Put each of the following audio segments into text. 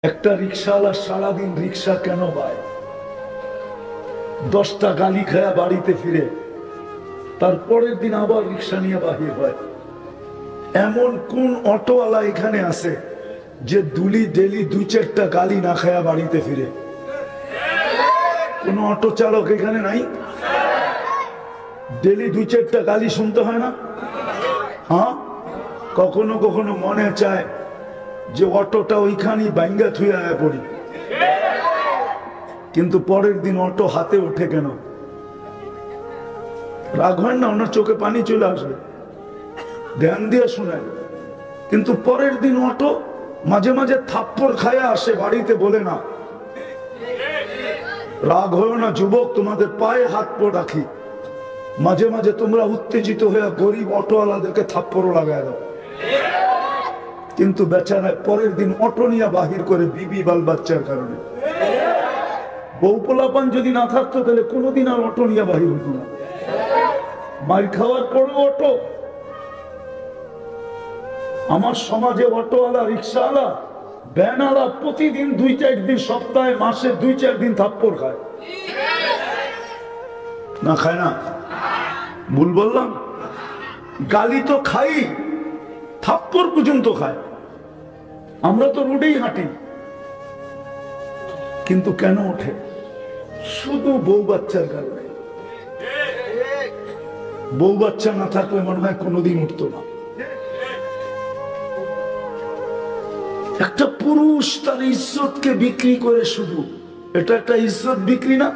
একটা রিক্সাওয়ালা সারাদিন রিক্সা কেন পায়, 10টা গালি খায়া বাড়িতে ফিরে তারপরের দিন আবার রিক্সা নিয়ে বাহির হয়। এমন কোন অটোওয়ালা এখানে আছে যে ডেলি 2-4টা গালি না খায়া বাড়িতে ফিরে? কোন অটো চালক এখানে নাই? ডেলি 2-4টা গালি শুনতে হয় না? হ্যাঁ, কখনো কখনো মনে চায় যে অটোটা ওইখানেই ভাঙ্গা থুয়ে আয়া পড়ি, কিন্তু পরের দিন অটো হাতে ওঠে কেন? রাগ হয় না? ওনার চোখে পানি চলে আসবে, ধ্যান দিয়ে শোনেন। কিন্তু পরের দিন অটো মাঝে মাঝে থাপ্পড় খায়া আসে, বাড়িতে বলে না। রাগ হয় না যুবক, তোমাদের পায়ে হাত পা রাখি, মাঝে মাঝে তোমরা উত্তেজিত হয়ে গরিব অটোওয়ালাদেরকে থাপ্পড়ও লাগায় দাও, কিন্তু বেচারায় পরের দিন অটো নিয়ে বাহির করে বিবি বাল বাচ্চার কারণে। বউ পোলাপান যদি না থাকতো তাহলে কোনোদিন আর অটো নিয়ে বাহির হতো না। মার খাওয়ার পরে অটো। আমার সমাজে অটোওয়ালা, রিক্সাওয়ালা, ভ্যানওয়ালা প্রতিদিন 2-4 দিন, সপ্তাহে মাসে 2-4 দিন থাপ্পড় খায় না? খায় না? ভুল বললাম? গালি তো খাই, থাপ্পড় পর্যন্ত খায়। আমরা তো রোডেই হাঁটি, কিন্তু কেন ওঠে? শুধু বউ বাচ্চার কারণে। বউ বাচ্চা না থাকলে মনে হয় কোনোদিন উঠতো না। একটা পুরুষ তার ইজ্জতকে বিক্রি করে, শুধু এটা একটা ইজ্জত বিক্রি না?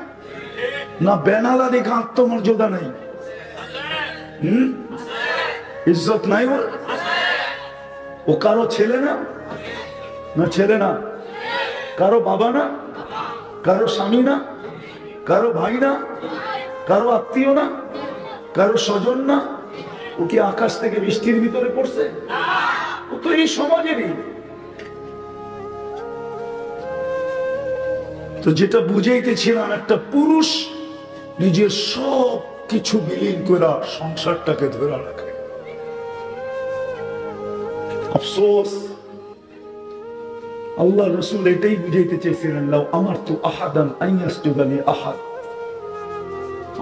না বেনালা দেখে আত্মমর্যাদা নাই? ইজ্জত নাই ওর? ও কারো ছেলে না? না ছেলে না? কারো বাবা না? কারো স্বামী না? কারো ভাই না? কারো আত্মীয় না? কারো স্বজন না? ও কি আকাশ থেকে বৃষ্টির ভিতরে পড়ছে? ও তো এই সমাজেরই। তো যেটা বুঝাইতেছিলাম, একটা পুরুষ নিজের সব কিছু বিলীন করে সংসারটাকে ধরে রাখে। আফসোস, আল্লাহ রসুল এটাই বুঝাইতে চেয়েছিলেন, লাউ আমারতু আহাদান আন ইয়াসজুদা লি আহাদ,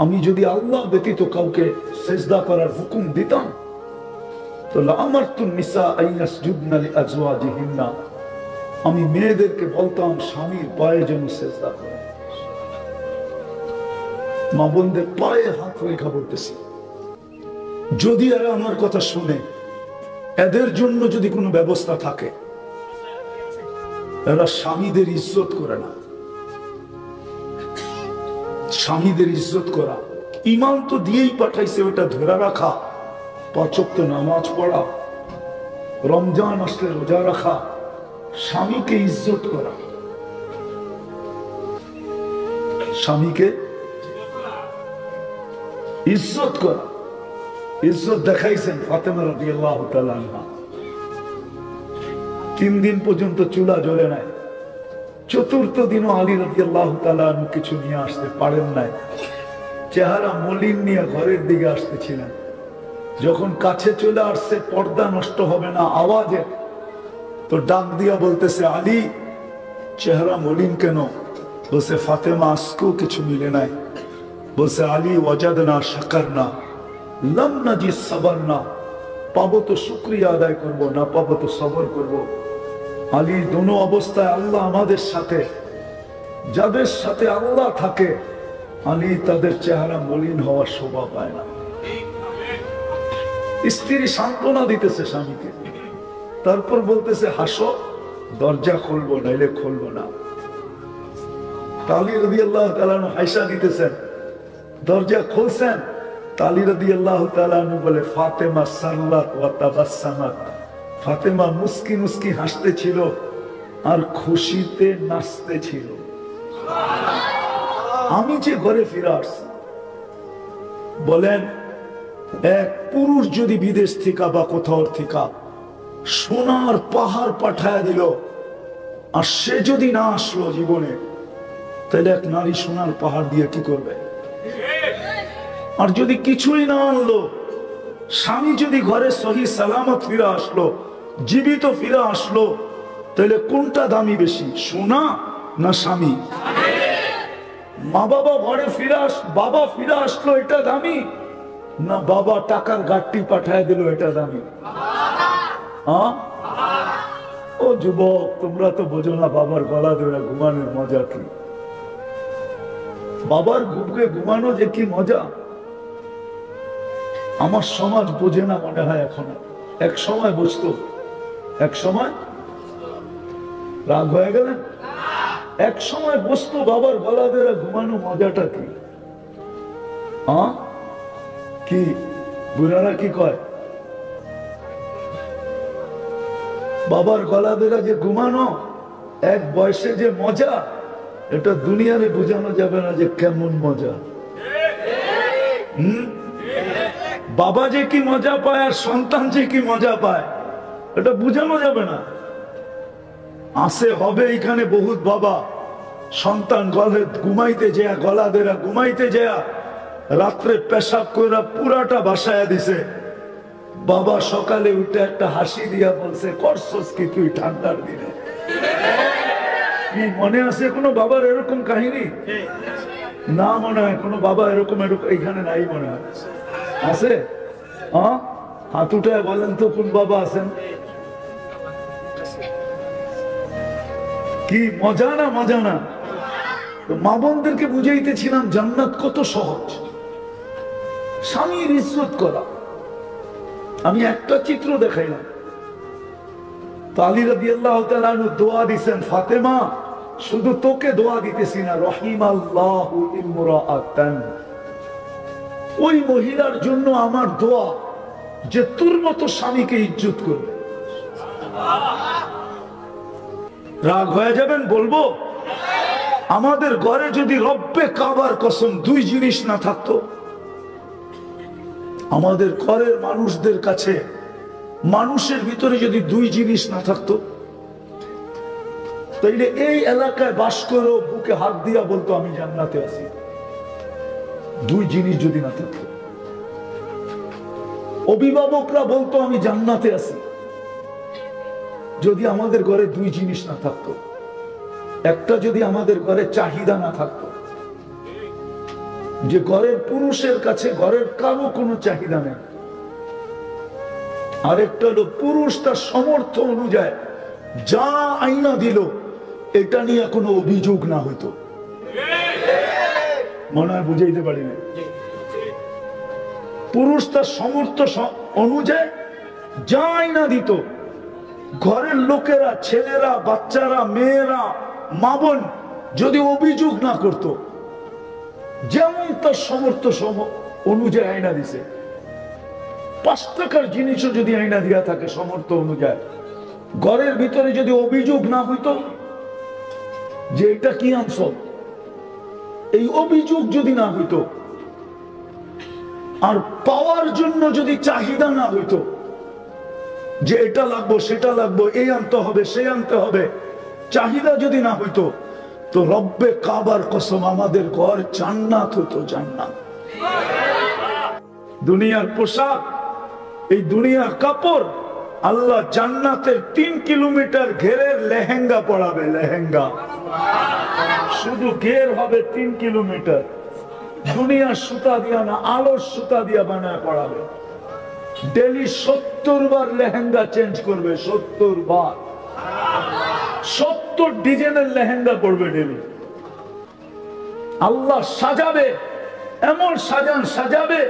আমি যদি আল্লাহ ব্যতীত কাউকে সিজদা করার হুকুম দিতাম তো লা আমারতুন নিসা আন ইয়াসজুদনা লি আজওয়াজিহিন্না, আমি মেয়েদেরকে বলতাম স্বামীর পায়ে যেন সিজদা করে। মা বোনদের পায়ে হাত রেখা বলতেছি, যদি এরা আমার কথা শুনে, এদের জন্য যদি কোনো ব্যবস্থা থাকে। এরা স্বামীদের ইজ্জত করে না। স্বামীদের ইজ্জত করা, ইমান তো দিয়েই পাঠাইছে, ওটা ধরে রাখা, 5 ওয়াক্ত নামাজ পড়া, রমজান আসলে রোজা রাখা, স্বামীকে ইজ্জত করা। স্বামীকে ইজ্জত করা, ইজ্জত দেখাইছেন ফাতেমা রাদিয়াল্লাহু তাআলা আনহা। 3 দিন পর্যন্ত চুলা জ্বলে নাই। 4th দিনও আলী রাদিয়াল্লাহু তাআলা আনহু কিছু নিয়ে আসতে পারেন নাই। চেহারা মলিন নিয়ে ঘরের দিকে আসতেছিলেন। যখন কাছে চলে আসছে, পর্দা নষ্ট হবে না আওয়াজে, তো ডাক দিয়া বলতেছে, আলী চেহারা মলিন কেন? বলছে, ফাতেমা আজকেও কিছু মিলে নাই। বলছে, আলী ওয়াজাদনা শাকারনা লাম নাজিদ সাবারনা, পাবো তো শুকরিয়া আদায় করব, না পাবো তো সবর করব। আলী, দোনো অবস্থায় আল্লাহ আমাদের সাথে। যাদের সাথে আল্লাহ থাকে, আলী তাদের চেহারা মলিন হওয়ার শোভা পায় না। স্ত্রী সান্ত্বনা দিতেছে স্বামীকে, তারপর বলতেছে, হাসো, দরজা খুলবো নাইলে খুলবো না। আলী রাদিয়াল্লাহু তাআলা আনহু হাসা দিতেছেন, দরজা খুলছেন। আলী রাদিয়াল্লাহু তাআলা আনহু বলে, ফাতেমা সাল্লাত ওয়া তাবাসসামাত, ফাতেমা মুস্কি মুস্কি হাসতেছিল আর খুশিতে নাচতেছিল। আমি যে ঘরে ফিরে আসছি। বলেন, এক পুরুষ যদি বিদেশ থেকে বা কোথাও থেকে সোনার পাহাড় পাঠায় দিল, আর সে যদি না আসলো জীবনে, তাহলে এক নারী সোনার পাহাড় দিয়ে কি করবে? আর যদি কিছুই না আনলো, স্বামী যদি ঘরে সহি সালামত ফিরে আসলো, জীবিত ফিরে আসলো, তাহলে কোনটা দামি বেশি, সোনা না স্বামী? মা বাবা ঘরে বাবা ফিরে আসলো এটা দামি, না বাবা টাকার গাড়ি পাঠায় দিল এটা দামি? ও যুবক, তোমরা তো বোঝো না বাবার গলা ধরে ঘুমানোর মজা কি। বাবার বুকে ঘুমানো যে কি মজা, আমার সমাজ বোঝে না মনে হয় এখন। এক সময় বুঝতো, এক সময় রাগ হয়ে গেলেন, এক সময় বসতো বাবার গলা ধরে ঘুমানো মজাটা কি। কি বুড়ারা কি কয়, বাবার গলা ধরে যে ঘুমানো এক বয়সে যে মজা, এটা দুনিয়ারে বোঝানো যাবে না যে কেমন মজা। বাবা যে কি মজা পায় আর সন্তান যে কি মজা পায়, এটা বোঝানো যাবে না। আসে হবে এখানে বহুত বাবা সন্তান গলে ঘুমাইতে যায়, গলা ধরে ঘুমাইতে যায়, রাত্রে পেশাব করে পুরাটা বাসায় দিছে। বাবা সকালে উঠে একটা হাসি দিয়া বলছে, করছস কি তুই ঠান্ডার দিনে? কি মনে আছে কোনো বাবার এরকম কাহিনী? না মনে হয় কোনো বাবা এরকম এখানে নাই মনে হয়। আছে? হাত উঠায় বলেন তো কোন বাবা আছেন? কি মজা না মজা না? মা বোনদেরকে বুঝাইতেছিলাম জান্নাত কত সহজ, স্বামীর ইজ্জত করা। আমি একটা চিত্র দেখাইলাম, আলী রাদিয়াল্লাহু তাআলা আনহু দোয়া দিবেন, ফাতেমা শুধু তোকে দোয়া দিতেছি না, রহিমাল্লাহু ইমরাআতান, ওই মহিলার জন্য আমার দোয়া যে তোর মতো স্বামীকে ইজ্জত করবে। রাগ হয়ে যাবেন বলবো, আমাদের ঘরে যদি রব্বে কাবার কসম দুই জিনিস না থাকতো, আমাদের ঘরের মানুষদের কাছে মানুষের ভিতরে যদি দুই জিনিস না থাকতো, তাইলে এই এলাকায় বাস করে বুকে হাত দিয়া বলতো আমি জান্নাতে আছি। দুই জিনিস যদি না থাকতো, অভিভাবকরা বলতো আমি জান্নাতে আছি। যদি আমাদের ঘরে দুই জিনিস না থাকতো, একটা যদি আমাদের ঘরে চাহিদা না থাকতো, যে ঘরের পুরুষের কাছে ঘরের কারো কোনো চাহিদা নেই, আরেকটা হলো পুরুষ তার সমর্থ অনুযায়ী যা আইনা দিল এটা নিয়ে কোনো অভিযোগ না হইতো। মনে হয় বুঝাইতে পারি না। পুরুষ তার সমর্থ অনুযায়ী যা আইনা দিত, ঘরের লোকেরা, ছেলেরা, বাচ্চারা, মেয়েরা, মা বোন যদি অভিযোগ না করত, যেমন তার সমর্থ অনুযায়ী আইনা দিছে, 5 টাকার জিনিসও যদি আইনা দিয়া থাকে সমর্থ অনুযায়ী, ঘরের ভিতরে যদি অভিযোগ না হইতো যে এটা কি আনছ, এই অভিযোগ যদি না হইতো, আর পাওয়ার জন্য যদি চাহিদা না হইতো যে এটা লাগবো সেটা লাগবো, এই আনতে হবে সেই আনতে হবে, চাহিদা যদি না হইতো, তো রব্বে কাবার কসম আমাদের ঘর জান্নাত হতো, জান্নাত। দুনিয়ার পোশাক, এই দুনিয়ার কাপড়, আল্লাহ জান্নাতের 3 কিলোমিটার ঘেরের লেহেঙ্গা পড়াবে, লেহেঙ্গা শুধু ঘের হবে 3 কিলোমিটার, দুনিয়ার সুতা দিয়া না, আলোর সুতা দিয়া বানায় পড়াবে। ডেলি 70 বার লেহেঙ্গা চেঞ্জ করবে, 70 বার, 70 ডিজাইনের লেহেঙ্গা পড়বে ডেলি। আল্লাহ সাজাবে, এমন সাজাবে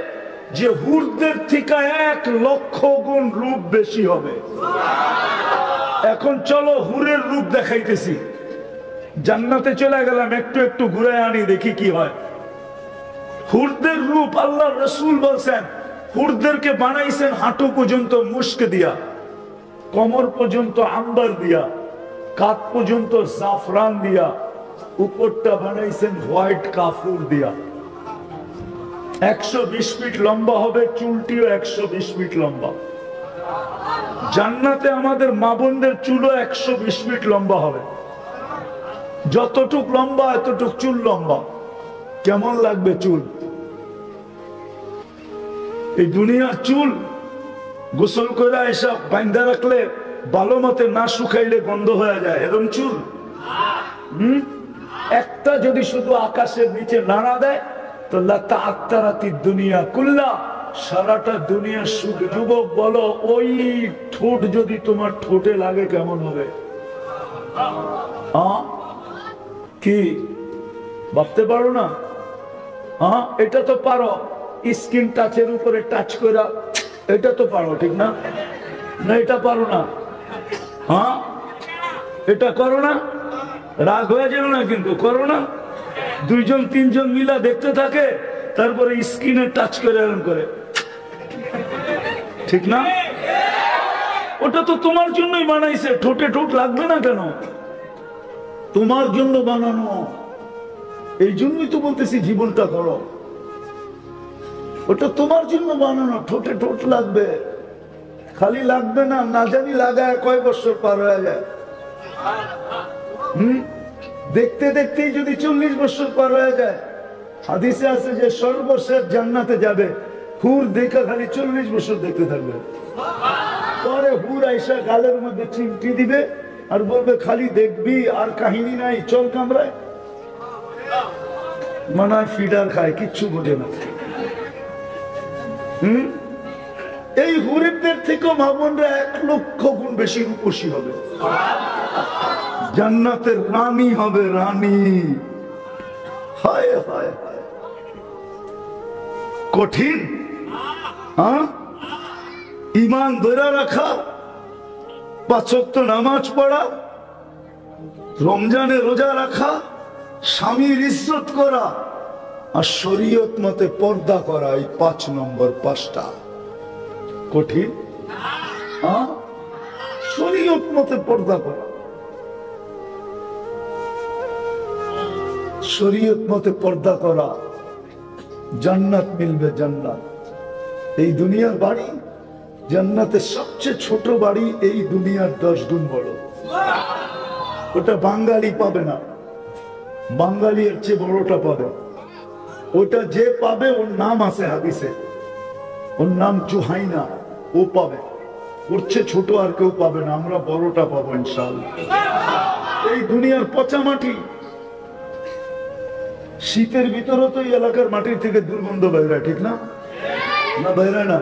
যে হুরদের থেকে 1 লক্ষ গুণ রূপ বেশি হবে। এখন চলো হুরের রূপ দেখাইতেছি, জান্নাতে চলে গেলাম, একটু একটু ঘুরে আনি দেখি কি হয়। হুরদের রূপ আল্লাহ রাসূল বলছেন, হুরদেরকে বানাইছেন হাঁটু পর্যন্ত মুস্ক দিয়া, কোমর পর্যন্ত আম্বার দিয়া, কাঁধ পর্যন্ত জাফরান দিয়া, উপরটা বানাইছেন হোয়াইট কাফুর দিয়া। 120 ফিট লম্বা হবে, চুলটিও 120 ফিট লম্বা। জান্নাতে আমাদের মা বোনদের চুলও 120 ফিট লম্বা হবে, যতটুক লম্বা এতটুক চুল লম্বা। কেমন লাগবে চুল? এই দুনিয়ার চুল গোসল করে এসব বাঁধা রাখলে ভালো মতে না শুকাইলে গন্ধ হয়ে যায় এরকম চুল। একটা যদি শুধু আকাশের নিচে নাড়া দেয় তো লাতা আত্মারাতি দুনিয়া কুল্লা, সারাটা দুনিয়ার সুখ। যুবক বলো, ওই ঠোঁট যদি তোমার ঠোঁটে লাগে কেমন হবে? কি ভাবতে পারো না? এটা তো পারো, স্কিন টাচের উপরে টাচ করা, এটা তো পারো, ঠিক না? না এটা পারো না? এটা করো না, রাগ হয়ে যাবে না কিন্তু, করো না। দুইজন তিনজন মিলা দেখতে থাকে, তারপরে স্কিনে টাচ করে এরকম করে, ঠিক না? ওটা তো তোমার জন্যই বানাইছে, ঠোঁটে ঠোঁট লাগবে না কেন? তোমার জন্য বানানো, এই জন্যই তো বলতেছি জীবনটা করো। ওটা তোমার জন্য বানানো, ঠোঁটে ঠোঁট লাগবে। খালি লাগবে না, না জানি লাগায় কয় বছর পার হয়ে যায়। দেখতে দেখতেই যদি 40 বছর পার হয়ে যায়। হাদিসে আছে যে সর্বশেষ জান্নাতে যাবে হুর দেখা খালি 40 বছর দেখতে থাকবে। পরে হুর আইসা গালের মধ্যে চিমটি দিবে আর বলবে খালি দেখবি, আর কাহিনী নাই, চল কামরায়। মনে হয় ফিডার খায়, কিচ্ছু বোঝে না। এই হুরিদের থেকেও মামুনরা 1 লক্ষ গুণ বেশি রূপসী হবে, জান্নাতের রানী হবে, রানী। হায় হায় হায়, কঠিন। ঈমান ধরে রাখা, 5 ওয়াক্ত নামাজ পড়া, রমজানে রোজা রাখা, স্বামীর ইজ্জত করা, আর শরীয়ত মতে পর্দা করা, এই 5 নম্বর 5টা কঠিন। শরীয়ত মতে পর্দা করা, শরীয়ত মতে পর্দা করা, জান্নাত মিলবে। জান্নাত এই দুনিয়ার বাড়ি, জান্নাতের সবচেয়ে ছোট বাড়ি এই দুনিয়ার 10 গুণ বড়। ওটা বাঙালি পাবে না, বাঙালি এর চেয়ে বড়টা পাবে। ওটা যে পাবে ওর নাম আছে হাদিসে, ওর নাম জুহাইনা, ও পাবে। ওর চেয়ে ছোট আর কেউ পাবে না, আমরা বড়টা পাবো ইনশাআল্লাহ। এই দুনিয়ার পচা মাটি, শীতের ভিতরে তো এই এলাকার মাটির থেকে দুর্গন্ধ বাইরে, ঠিক না? না বাইরে না।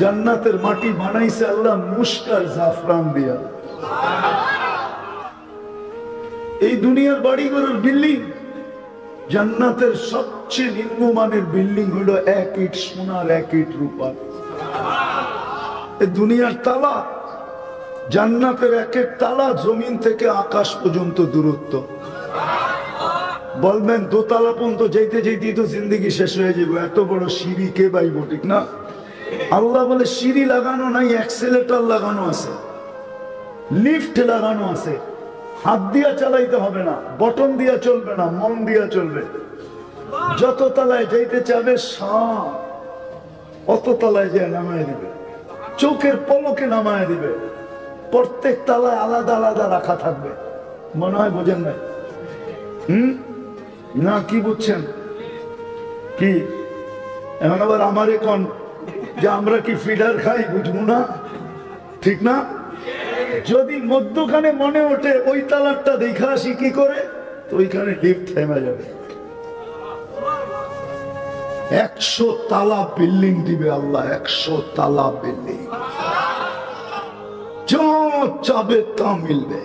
জান্নাতের মাটি বানাইছে আল্লাহ মুশকার জাফরান দিয়া। এই দুনিয়ার বাড়িঘরের বিল্ডিং, জান্নাতের সবচেয়ে নিম্নমানের বিল্ডিং হলো 1 ইট সোনার 1 ইট রূপার। এই দুনিয়ার তালা, জান্নাতের 1 তালা জমিন থেকে আকাশ পর্যন্ত দূরত্ব। বলবেন দোতলা পর্যন্ত যেতে যেতে তো জিন্দগি শেষ হয়ে যাবে, এত বড় সিঁড়ি কে বাইব, ঠিক না? আল্লাহ বলে সিঁড়ি লাগানো নাই, অ্যাক্সেলেটর লাগানো আছে, লিফট লাগানো আছে। হাত দিয়া চালাইতে হবে না, বটন দিয়া চলবে না, মন দিয়া চলবে। যত তলায় যাইতে চাবে অত তলায় যে নামায় দিবে, চোখের পলকে নামায় দিবে। প্রত্যেক তলায় আলাদা আলাদা রাখা থাকবে। মনে হয় বোঝেন নাই? না কি বুঝছেন? কি এখন আবার আমার এখন যে আমরা কি ফিডার খাই, বুঝবো না, ঠিক না? যদি মধ্যখানে মনে ওঠে ওই তালারটা দেখা আসি কি করে, তো ওইখানে লিফট থেমে যাবে। 100 তালা বিল্ডিং দিবে আল্লাহ, 100 তালা বিল্ডিং, যা চাবে তা মিলবে।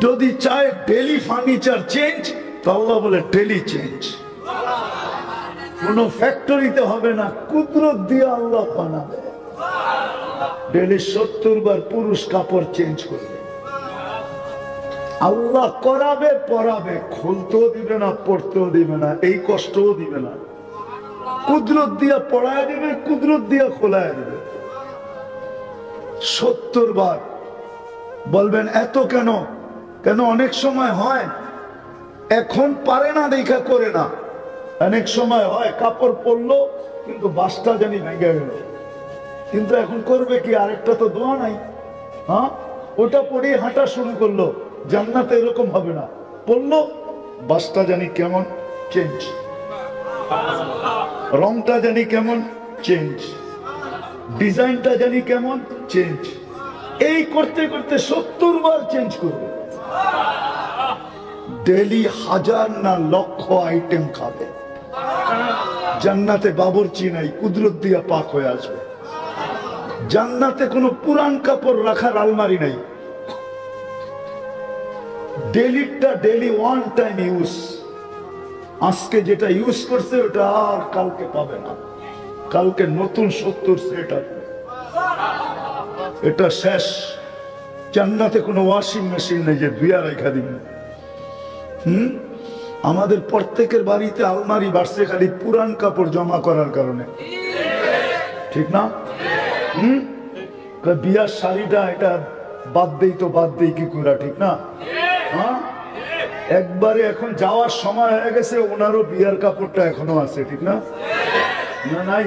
যদি চায় ডেলি ফার্নিচার চেঞ্জ, তো আল্লাহ বলে ডেলি চেঞ্জ। কোন ফ্যাক্টরিতে হবে না, কুদরত দিয়ে আল্লাহ বানাবে। ডেলি 70 বার পুরুষ কাপড় চেঞ্জ করবে। আল্লাহ করাবে, পরাবে, খুলতেও দিবে না, পড়তেও দিবে না, এই কষ্টও দিবে না। কুদরত দিয়া পড়ায় দিবে, কুদরত দিয়া খোলায় দিবে। 70 বার। বলবেন এত কেন? কেন অনেক সময় হয় এখন পারে না দেখা করে না, অনেক সময় হয় কাপড় পরলো কিন্তু বাসটা জানি ভেঙে গেল, কিন্তু এখন করবে কি, আরেকটা তো দোয়া নাই। ওটা পরে হাঁটা শুরু করলো। জান্নাতে এরকম হবে না, পড়লো বাসটা জানি কেমন চেঞ্জ, রংটা জানি কেমন চেঞ্জ, ডিজাইনটা জানি কেমন, চেঞ্জ। এই করতে করতে 70 বার চেঞ্জ করবে। ডেলি হাজার না লক্ষ আইটেম খাবে। জান্নাতে বাবুর্চি নাই, কুদরত দিয়া পাক হয়ে আসবে। জান্নাতে কোনো পুরান কাপড় রাখার আলমারি নাই। ডেলিটা ডেলি ওয়ান টাইম ইউজ। আজকে যেটা ইউজ করছে ওটা আর কালকে পাবে না। কালকে নতুন 70 সেট আসবে। এটা শেষ। জান্নাতে কোনো ওয়াশিং মেশিন নেই যে ধুইয়া রেখা দিন। আমাদের প্রত্যেকের বাড়িতে আলমারি বাড়ছে খালি পুরান কাপড় জমা করার কারণে, ঠিক না? বিয়ার শাড়িটা এটা বাদ দেই তো বাদ দেই কি করে, ঠিক না? হ্যাঁ, একবারে এখন যাওয়ার সময় হয়ে গেছে, ওনারও বিয়ার কাপড়টা এখনো আছে, ঠিক না? না নাই?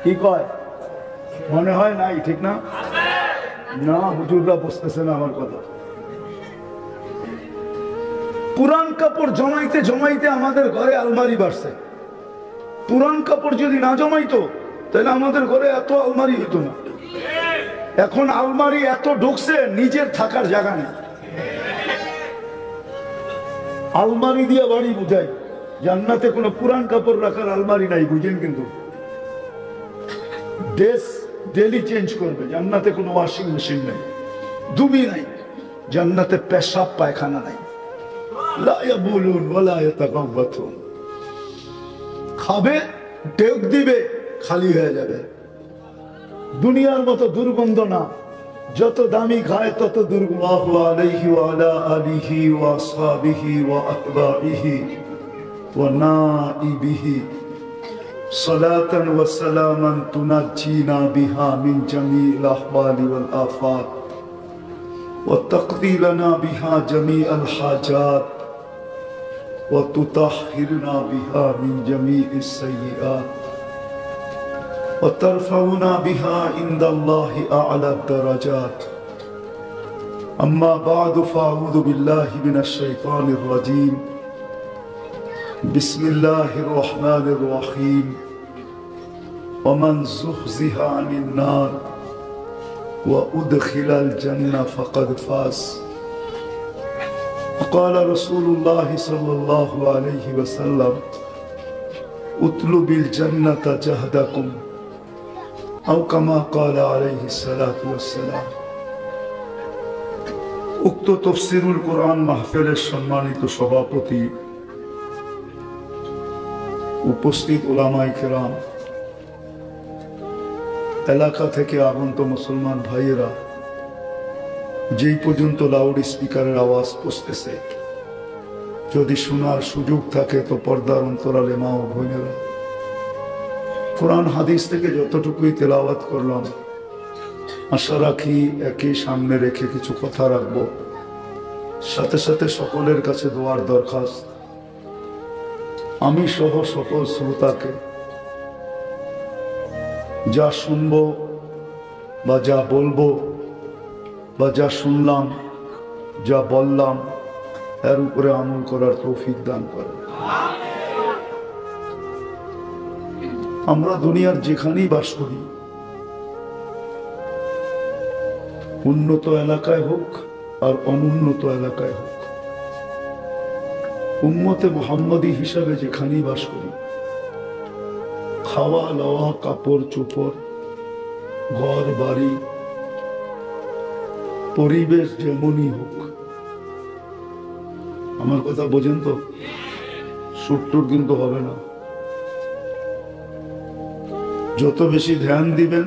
কি কয়? মনে হয় নাই, ঠিক না? না, হুজুররা বুঝতেছে না আমার কথা। পুরান কাপড় জমাইতে জমাইতে আমাদের ঘরে আলমারি বাড়ছে। পুরান কাপড় যদি না জমাইতো তাহলে আমাদের ঘরে এত আলমারি হতো না। এখন আলমারি এত ঢুকছে, নিজের থাকার জায়গা নেই। আলমারি দিয়ে বাড়ি বুঝাই, জান্নাতে কোনো পুরান কাপড় রাখার আলমারি নাই, বুঝেন? কিন্তু ড্রেস ডেলি চেঞ্জ করবে। জান্নাতে কোনো ওয়াশিং মেশিন নাই, দুবি নাই। জান্নাতে পেশাব পায়খানা নাই। লা ইয়াবুলুন ওয়ালা ইয়াতাগাওয়াতুন। খাবে, টেক দিবে, খালি হয়ে যাবে। দুনিয়ার মতো দুর্গন্ধ না। যত দামি খায় তত দুর্গন্ধ। আলাইহি ওয়া আলা আলিহি ওয়া আসহাবিহি ওয়া আতবাইহি ওয়া নাইবিহি সালাতান ওয়া সালামান তুনাজ্জিনা বিহা মিন জামিল আহওয়ালি ওয়াল আফাত ওয়া তাকদি লানা বিহা জামিআল হাজাত ওয়া তুতাহহিরনা বিহা মিন জামিইস সাইয়্যাত وترفعنا بها عند الله أعلى الدرجات. أما بعد فأعوذ بالله من الشيطان الرجيم. بسم الله الرحمن الرحيم. ومن زحزح عن النار وأدخل الجنة فقد فاز. وقال رسول الله صلى الله عليه وسلم اطلب الجنة جهدكم أو كما قال عليه الصلاة والسلام. উক্ত তাফসীরুল কোরআন মাহফিলের সম্মানিত সভাপতি, উপস্থিত উলামায়ে কেরাম, এলাকা থেকে আগত মুসলমান ভাইয়েরা, যেই পর্যন্ত লাউড স্পিকারের আওয়াজ পৌঁছতেছে, যদি শোনার সুযোগ থাকে তো পর্দার অন্তরালে মা ও বোনেরা, কোরআন হাদিস থেকে যতটুকুই তেলাওয়াত করলাম, আশা রাখি একই সামনে রেখে কিছু কথা রাখবো। সাথে সাথে সকলের কাছে দোয়ার দরখাস্ত, আমি সহ সকল শ্রোতাকে যা শুনবো বা যা বলবো বা যা শুনলাম, যা বললাম, এর উপরে আমল করার তৌফিক দান করেন। আমরা দুনিয়ার যেখানেই বাস করি, উন্নত এলাকায় হোক আর অনুন্নত এলাকায় হোক, উম্মতে মুহাম্মদী হিসাবে যেখানেই বাস করি, খাওয়া লওয়া, কাপড় চোপড়, ঘর বাড়ি, পরিবেশ যেমনই হোক, আমার কথা বোঝেন তো? সুট্টুর কিন্তু হবে না। যত বেশি ধ্যান দিবেন,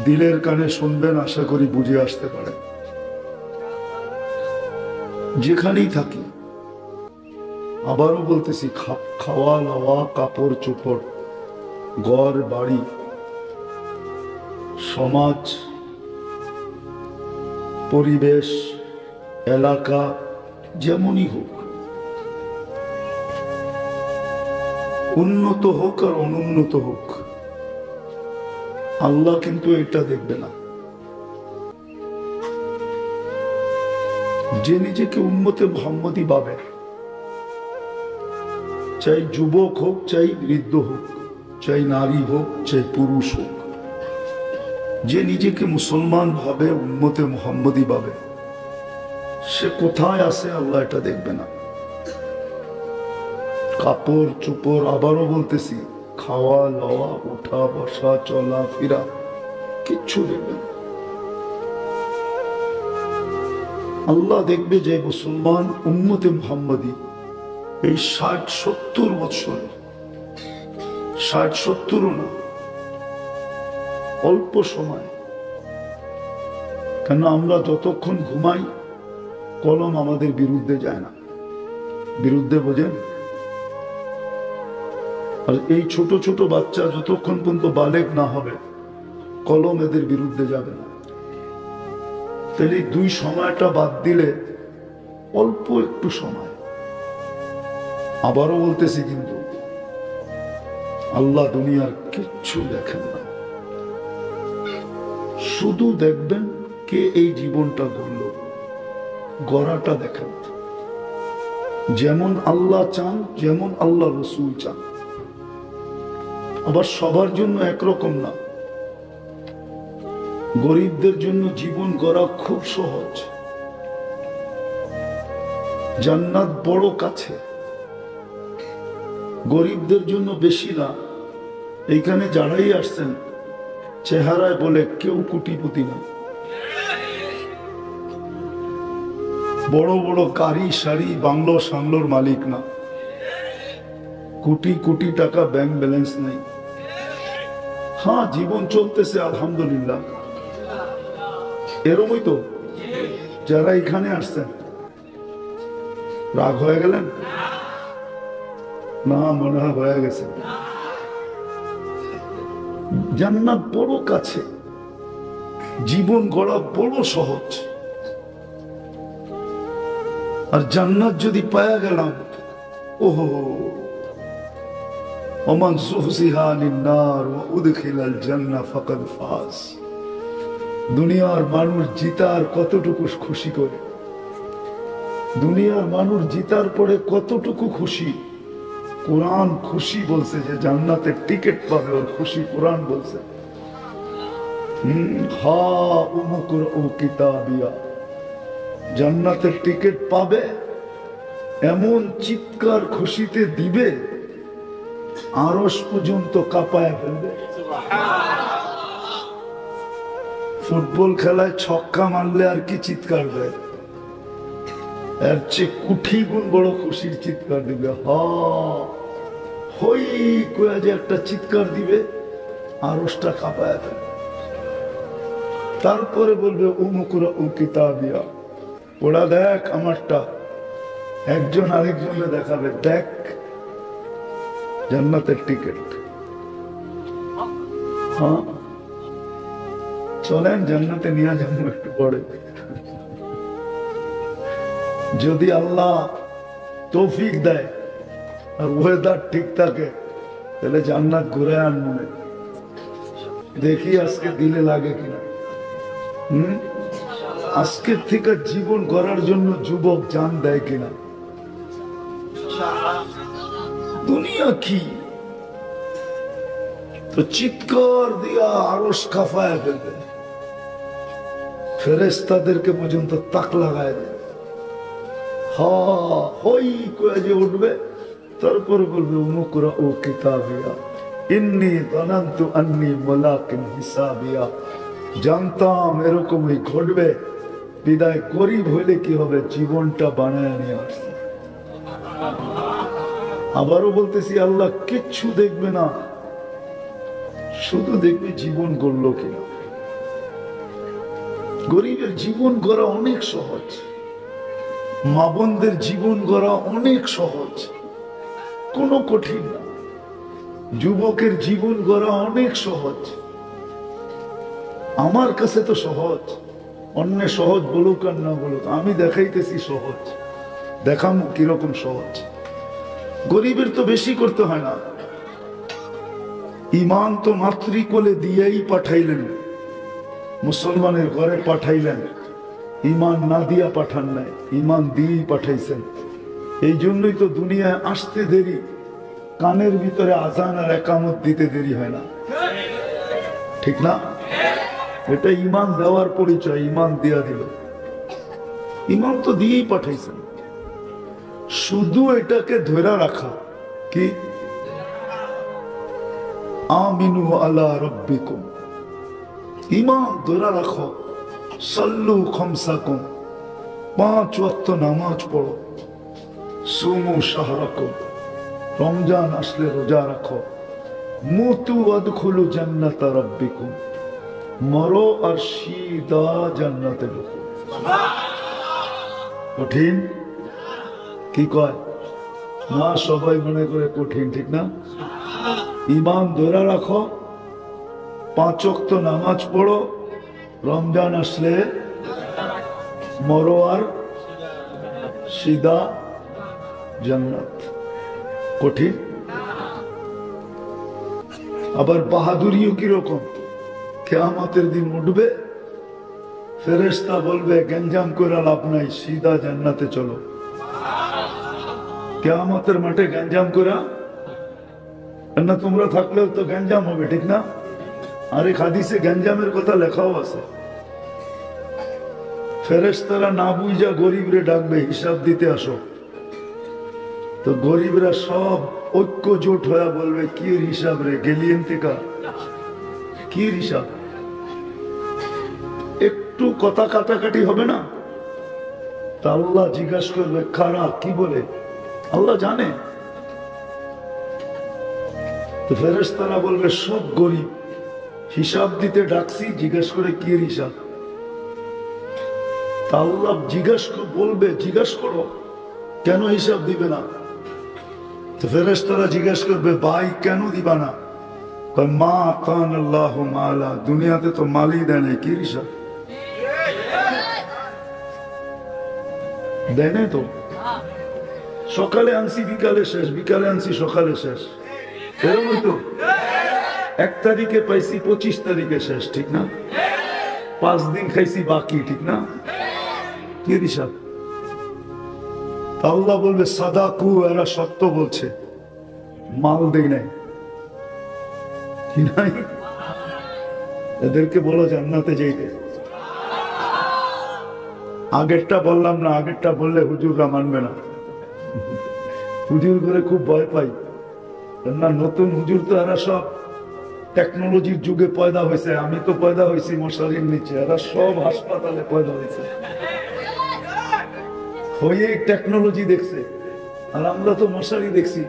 দিলের কানে শুনবেন, আশা করি বুঝে আসতে পারে। যেখানেই থাকি, আবারও বলতেছি, খাওয়া লওয়া, কাপড় চোপড়, ঘর বাড়ি, সমাজ, পরিবেশ, এলাকা যেমনই হোক, উন্নত হোক আর অনুন্নত হোক, আল্লাহ কিন্তু এটা দেখবে না। যে নিজেকে উম্মতে মুহাম্মদী ভাবে, চাই যুবক হোক, চাই বৃদ্ধ হোক, চাই নারী হোক, চাই পুরুষ হোক, যে নিজেকে মুসলমান ভাবে, উম্মতে মুহাম্মদী ভাবে, সে কোথায় আছে আল্লাহ এটা দেখবে না। কাপড় চোপড়, আবারও বলতেছি, খাওয়া লওয়া, উঠা বসা, চলা ফিরা, কিচ্ছু দেখবে না। আল্লাহ দেখবে যে মুসলমান উম্মতে মুহাম্মদী এই 60-70 বছর, 60-70ও না, অল্প সময়। কেন আমরা যতক্ষণ ঘুমাই কলম আমাদের বিরুদ্ধে যায় না, বিরুদ্ধে বোঝেন। আর এই ছোট ছোট বাচ্চা যতক্ষণ পর্যন্ত বালেগ না হবে কলম এদের বিরুদ্ধে যাবে না। তাহলে দুই সময়টা বাদ দিলে অল্প একটু সময়। আবারও বলতেছি, কিন্তু আল্লাহ দুনিয়ার কিচ্ছু দেখেন না, শুধু দেখবেন কে এই জীবনটা গড়ল, গড়াটা দেখেন। যেমন আল্লাহ চান, যেমন আল্লাহ রসুল চান। আবার সবার জন্য একরকম না। গরিবদের জন্য জীবন গড়া খুব সহজ, জান্নাত বড় কাছে। গরিবদের জন্য বেশি না। এইখানে যারাই আসছেন চেহারায় বলে কেউ কোটিপতি না, বড় বড় গাড়ি শাড়ি বাংলো সাংলোর মালিক না, কোটি কোটি টাকা ব্যাংক ব্যালেন্স নেই। হ্যাঁ, জীবন চলতেছে আলহামদুলিল্লাহ। এরমই তো যারা এখানে আসছেন। রাগ হয়ে গেলেন না? মনে হয় হয়ে গেছে। জান্নাত বড় কাছে, জীবন গড়া বড় সহজ। আর জান্নাত যদি পায়া গেলাম, ওহো, ওমান যুহজিহা আনিন নার ওয়া উদখিলাল জান্নাহ ফাকাদ ফাজ। দুনিয়ার মানুষ জিতার কতটুকু খুশি করে, দুনিয়ার মানুষ জিতার পরে কতটুকু খুশি। কোরআন খুশি বলছে যে জান্নাতের টিকিট পাবে, ওর খুশি কোরআন বলছে। কিতাবিয়া, জান্নাতের টিকিট পাবে, এমন চিৎকার খুশিতে দিবে আরশ পর্যন্ত কাঁপায় ফেলবে। ফুটবল খেলায় ছক্কা মারলে আর কি চিৎকার দেয়, এর চেয়ে কোটি গুণ বড় খুশির চিৎকার দিবে। হই কয়া যে একটা চিৎকার দিবে, আরশটা কাঁপায় ফেলবে। তারপরে বলবে উমুকুরা উ কিতাবিয়া, ওরা দেখ আমারটা। একজন আরেকজনে দেখাবে, দেখ জান্নাতের টিকিট। হ্যাঁ, চলেন জান্নাতে নিয়ে যাবো একটু পরে। যদি আল্লাহ তৌফিক দেয় আর ওয়েদার ঠিক থাকে, তাহলে জান্নাত ঘুরে আনবো। দেখি আজকে দিলে লাগে কিনা। আজকের থেকে জীবন গড়ার জন্য যুবক জান দেয় কিনা। দুনিয়া কি তো চিৎকার দিয়া আরশ কাঁপায় ফেলবে, ফেরেশতাদেরকে পর্যন্ত তাক লাগায় দেবে। হই কয়ে যে উঠবে, তারপর বলবে উমুকরা ও কিতাবিয়া ইন্নী যানানতু আন্নী মুলাকিন হিসাবিয়া। জানতাম এরকমই ঘটবে, বিদায় গরিব হইলে কি হবে, জীবনটা বানায় নিয়ে আসছে। আবারও বলতেছি, আল্লাহ কিচ্ছু দেখবে না, শুধু দেখবে জীবন গড়ল কিনা। গরিবের জীবন গড়া অনেক সহজ, মা বোনদের জীবন গড়া অনেক সহজ, কোনো কঠিন না। যুবকের জীবন গড়া অনেক সহজ, আমার কাছে তো সহজ। অন্য সহজ বলুক আর না বলুক, আমি দেখাইতেছি সহজ। দেখাম কিরকম সহজ। গরিবের তো বেশি করতে হয় না। ইমান তো মাতৃকোলে দিয়েই পাঠাইলেন, মুসলমানের ঘরে পাঠাইলেন। ইমান না দিয়া পাঠান নাই, ইমান দিয়েই পাঠাইছেন। এই জন্যই তো দুনিয়ায় আসতে দেরি, কানের ভিতরে আজান আর একামত দিতে দেরি হয় না, ঠিক না? এটা ইমান দেওয়ার পরিচয়, ইমান দিয়া দিল। ইমান তো দিয়েই পাঠাইছেন, শুধু এটাকে ধরে রাখা কি আমিনু আলা রাব্বিকুম, ইমান ধরে রাখো। সাল্লু খামসাকুম, 5 ওয়াক্ত নামাজ পড়ো। সুমু শাহরাকুম, রমজান আসলে রোজা রাখো। মুতু আদখুলু জান্নাতা রাব্বিকুম, মরো আর সিদা জান্নাতে ঢুকো। কঠিন কি কয় না, সবাই মনে করে কঠিন, ঠিক না? ইমান ধরে রাখো, 5 ওয়াক্ত নামাজ পড়ো, রমজান আসলে মরো আর সিদা জান্নাত। কঠিন। আবার বাহাদুরিও কিরকম, কিয়ামতের দিন উঠবে, ফেরেশতা বলবে গঞ্জাম করে লাভ নাই, সিধা জান্নাতে চলো। কিয়ামতের মাঠে গঞ্জাম করা না, তোমরা থাকলেও তো গঞ্জাম হবে, ঠিক না? আরে হাদিসে গঞ্জামের কথা লেখাও আছে। ফেরেশতারা না বুঝা গরিবরে ডাকবে, হিসাব দিতে আসো। তো গরিবরা সব ঐক্য জোট হয়ে বলবে কি হিসাব রে, গেলিয়েন থেকে কি হিসাব? একটু কথা কাটাকাটি হবে না? তা আল্লাহ জিজ্ঞাসা করবে খারাপ কি বলে, আল্লাহ জানে। তো ফেরেশতারা বলবে সব গরিব, হিসাব দিতে ডাকছি, জিজ্ঞাসা করে কি হিসাব? তা আল্লাহ বলবে জিজ্ঞাসা করো কেন হিসাব দিবে না? তো ফেরেশতারা জিজ্ঞাসা করবে ভাই কেন দিবা না? মা কান আল্লাহ মালা, দুনিয়াতে তো মালই দেয় না, কি হিসাব দেয় না? তো সকালে আনছি বিকালে শেষ, বিকালে আনছি সকালে শেষ, এরকম তো 1 তারিখে পাইছি 25 তারিখে শেষ, ঠিক না? 5 দিন খাইছি বাকি, ঠিক না? কি হিসাব? আল্লাহ বলবে সাদাকু, এরা সত্য বলছে, মাল দেয় নাই, কি নাই? এদেরকে বলো জান্নাতে যেতে। আগেরটা বললাম না, আগেরটা বললে হুজুররা মানবে না, হুজুর করে খুব ভয় পাই না। নতুন হুজুর তো এরা সব টেকনোলজির যুগে পয়দা হয়েছে, আমি তো পয়দা হয়েছি মশারির নিচে, এরা সব হাসপাতালে পয়দা হয়েছে, হয়ে টেকনোলজি দেখছে, আর আমরা তো মশারি দেখছি।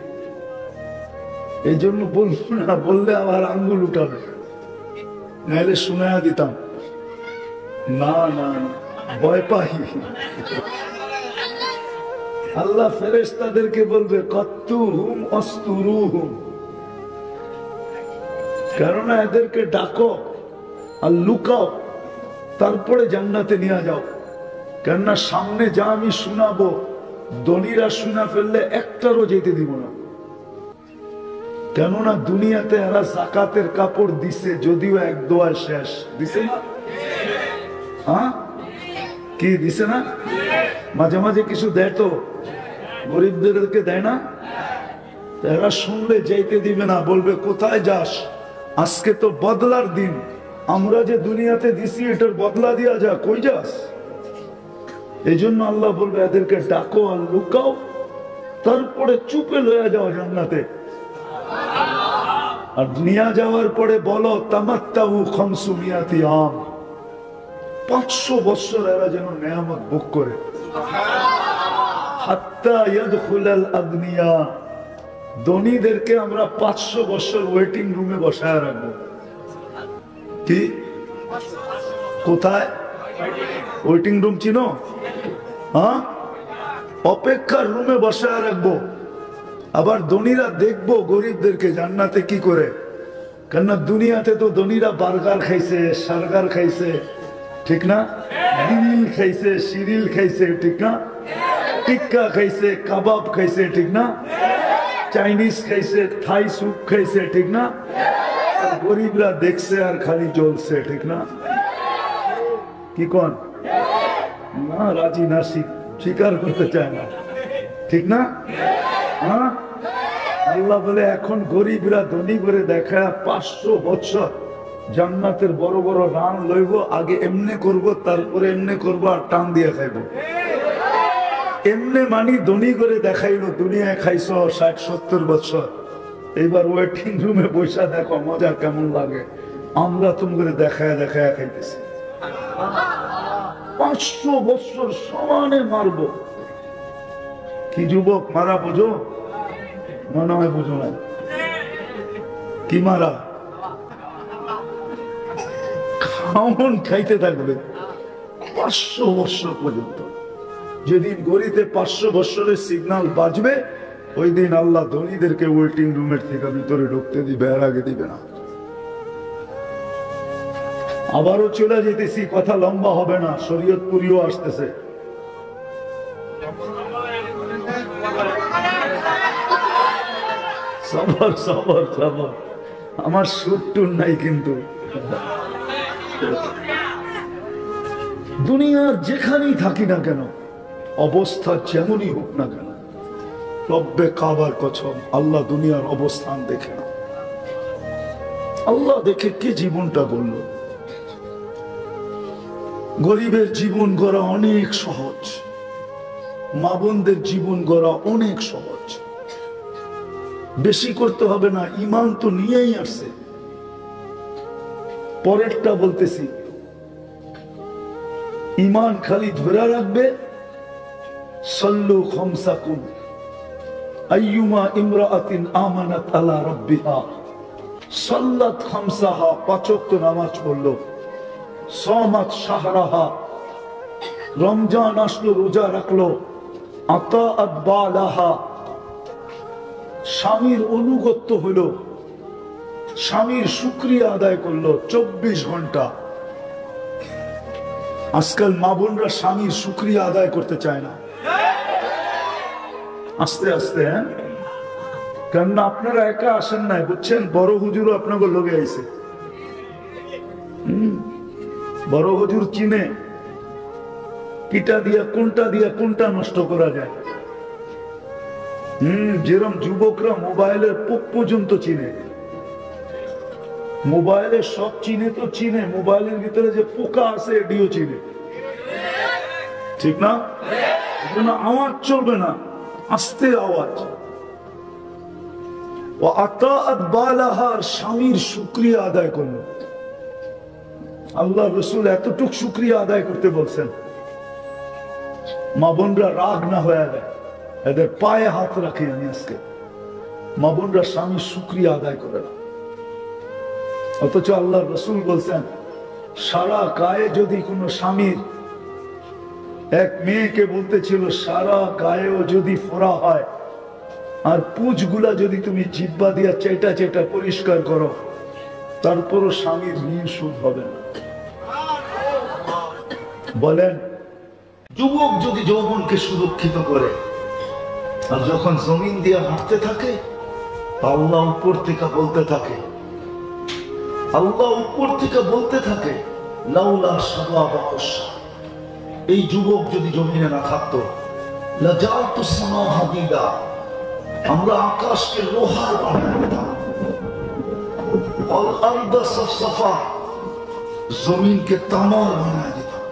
এই জন্য বলবো না, বললে আবার আঙ্গুল উঠাবে, নাহলে শুনায়া দিতাম। না না, ভয় পাই। আল্লাহ ফেরেশতাদেরকে বলবে কত্তুহুম অস্তুরুহুম, কেননা এদেরকে ডাকো আর লুকাও, তারপরে জান্নাতে নিয়ে যাও। কেননা সামনে যা আমি শোনাবো, ধনীরা শুনা ফেললে একটারও যেতে দিব না। কেননা দুনিয়াতে এরা যাকাতের কাপড় দিছে, যদিও 1 দোয়া শেষ দিছে না। হ্যাঁ কি দিছে না? মাঝে মাঝে কিছু দেয় তো, গরিবদেরকে দেয় না। এরা শুনলে যেতে দিবে না, বলবে কোথায় যাস, আজকে তো বদলার দিন, আমরা যে দুনিয়াতে দিছি এটার বদলা দিয়া যা, কই যাস? এই জন্য আল্লাহ বলবে এদেরকে ডাকো আর লুকাও, তারপরে চুপে লয়ে যাও জান্নাতে। আর নিয়ে যাওয়ার পরে বলো তামাত্তাউ 500 আম, 500 বছর এরা যেন নেয়ামত ভোগ করে। হাত্তা ইয়াদখুলাল আগনিয়া, ধনীদেরকে আমরা 500 বছর ওয়েটিং রুমে বসায় রাখবো। কি কোথায়? ওয়েটিং রুম চিনো? হ্যাঁ, অপেক্ষার রুমে বসায় রাখবো। আবার ধনীরা দেখবো গরিবদেরকে জান্নাতে কি করে। কেননা দুনিয়াতে তো ধনীরা বার্গার খাইছে, সার্গার খাইছে, ঠিক না? গ্রিল খাইছে, সিরিল খাইছে, ঠিক না? টিক্কা খাইছে, কাবাব খাইছে, ঠিক না? চাইনিজ খাইছে, থাই স্যুপ খাইছে, ঠিক না? গরিবরা দেখছে আর খালি জ্বলছে, ঠিক না? কি কোন না, রাজি না, স্বীকার করতে চায় না, ঠিক না? হ্যাঁ, আল্লাহ বলে এখন গরিবরা ধনী করে দেখা 500 বছর জান্নাতের বড় বড় রান লইব, আগে এমনি করব, তারপরে এমনি করব, আর টান দিয়ে খাইব। এমনি মানি ধনী করে দেখাইল, দুনিয়ায় খাইছ 60-70 বছর, এইবার ওয়েটিং রুমে বসে দেখো মজা কেমন লাগে। আমরা তুমি করে দেখায় দেখায় খাইতেছি। 500 বছর সমানে মারব। কি যুবক, মারা বুঝো? মনে হয় বুঝো না। কি মারা? খাওন খাইতে থাকবে 500 বছর পর্যন্ত। যেদিন গড়িতে 500 বছরের সিগন্যাল বাজবে, ওই দিন আল্লাহ ধনীদেরকে ওয়েটিং রুমের থেকে ভিতরে ঢুকতে দিবে, আর আগে দিবে না। আবারও চলে যেতেছি, কথা লম্বা হবে না, শরীয়তপুরিও আসতেছে। সবর সবর সবর, আমার সুর টুর নাই কিন্তু। দুনিয়ার যেখানেই থাকি না কেন, অবস্থা যেমনই হোক না কেন, রব্বে কাবার কসম, আল্লাহ দুনিয়ার অবস্থান দেখে না। আল্লাহ দেখে কে জীবনটা বলল। গরিবের জীবন গড়া অনেক সহজ, মা বোনদের জীবন গড়া অনেক সহজ। বেশি করতে হবে না, ইমান তো নিয়েই আসছে। পরেরটা বলতেছি, ইমান খালি ধরে রাখবে। সাল্লু খামসাকুম আইয়ুমা ইমরাআতিন আমানাত আলা রাব্বিহা সাল্লাত খামসাহা, 5 ওয়াক্ত নামাজ পড়লো, সামাত শাহরাহা, রমজান আসলো রোজা রাখলো, আতাআত বালাহা, স্বামীর অনুগত্য হলো, স্বামীর শুকরিয়া আদায় করলো 24 ঘন্টা। আজকাল মা বোনরা স্বামীর শুকরিয়া আদায় করতে চায় না। আস্তে আস্তে, হ্যাঁ, কেননা আপনারা একা আসেন নাই, বুঝছেন, বড় হুজুরও আপনাকে লগে আইছে। বড় হুজুর চিনে কিটা দিয়া কোনটা নষ্ট করা যায়। যেরকম যুবকরা মোবাইলের পোক পর্যন্ত চিনে, মোবাইলের সব চিনে তো চিনে, মোবাইলের ভিতরে যে পোকা আছে এটিও চিনে, ঠিক না? আওয়াজ চলবে না, আস্তে আওয়াজ। ও আতাআত বালাহার, স্বামীর শুকরিয়া আদায় করলো। আল্লাহ রসুল এতটুক শুকরিয়া আদায় করতে বলছেন, মা বোনরা রাগ না হয়ে যায়, এদের পায়ে হাত রাখি আমি আজকে। মা বোনরা স্বামীর শুকরিয়া আদায় করে না, অথচ আল্লাহ রসুল বলছেন সারা গায়ে যদি কোনো স্বামীর, এক মেয়েকে বলতেছিল সারা গায়েও যদি ফোড়া হয় আর পুঁজগুলা যদি তুমি জিব্বা দিয়া চেটা চেটা পরিষ্কার করো, তারপরও স্বামীর ঋণ শোধ হবে না। বলেন, যুবক যদি যৌবনকে সুরক্ষিত করে, আর যখন জমিন দিয়ে হাঁটতে থাকে, আল্লাহ উপর থেকে বলতে থাকে, আল্লাহ উপর থেকে বলতে থাকে, লাউলা শাবাব আকুশা, এই যুবক যদি জমিনে না থাকতো, লাজালতু সামা হাদিদা, আমরা আকাশকে লোহার বানিয়ে দিতাম, আল আরদা সাফসাফা, জমিনকে তামার বানিয়ে দিতাম,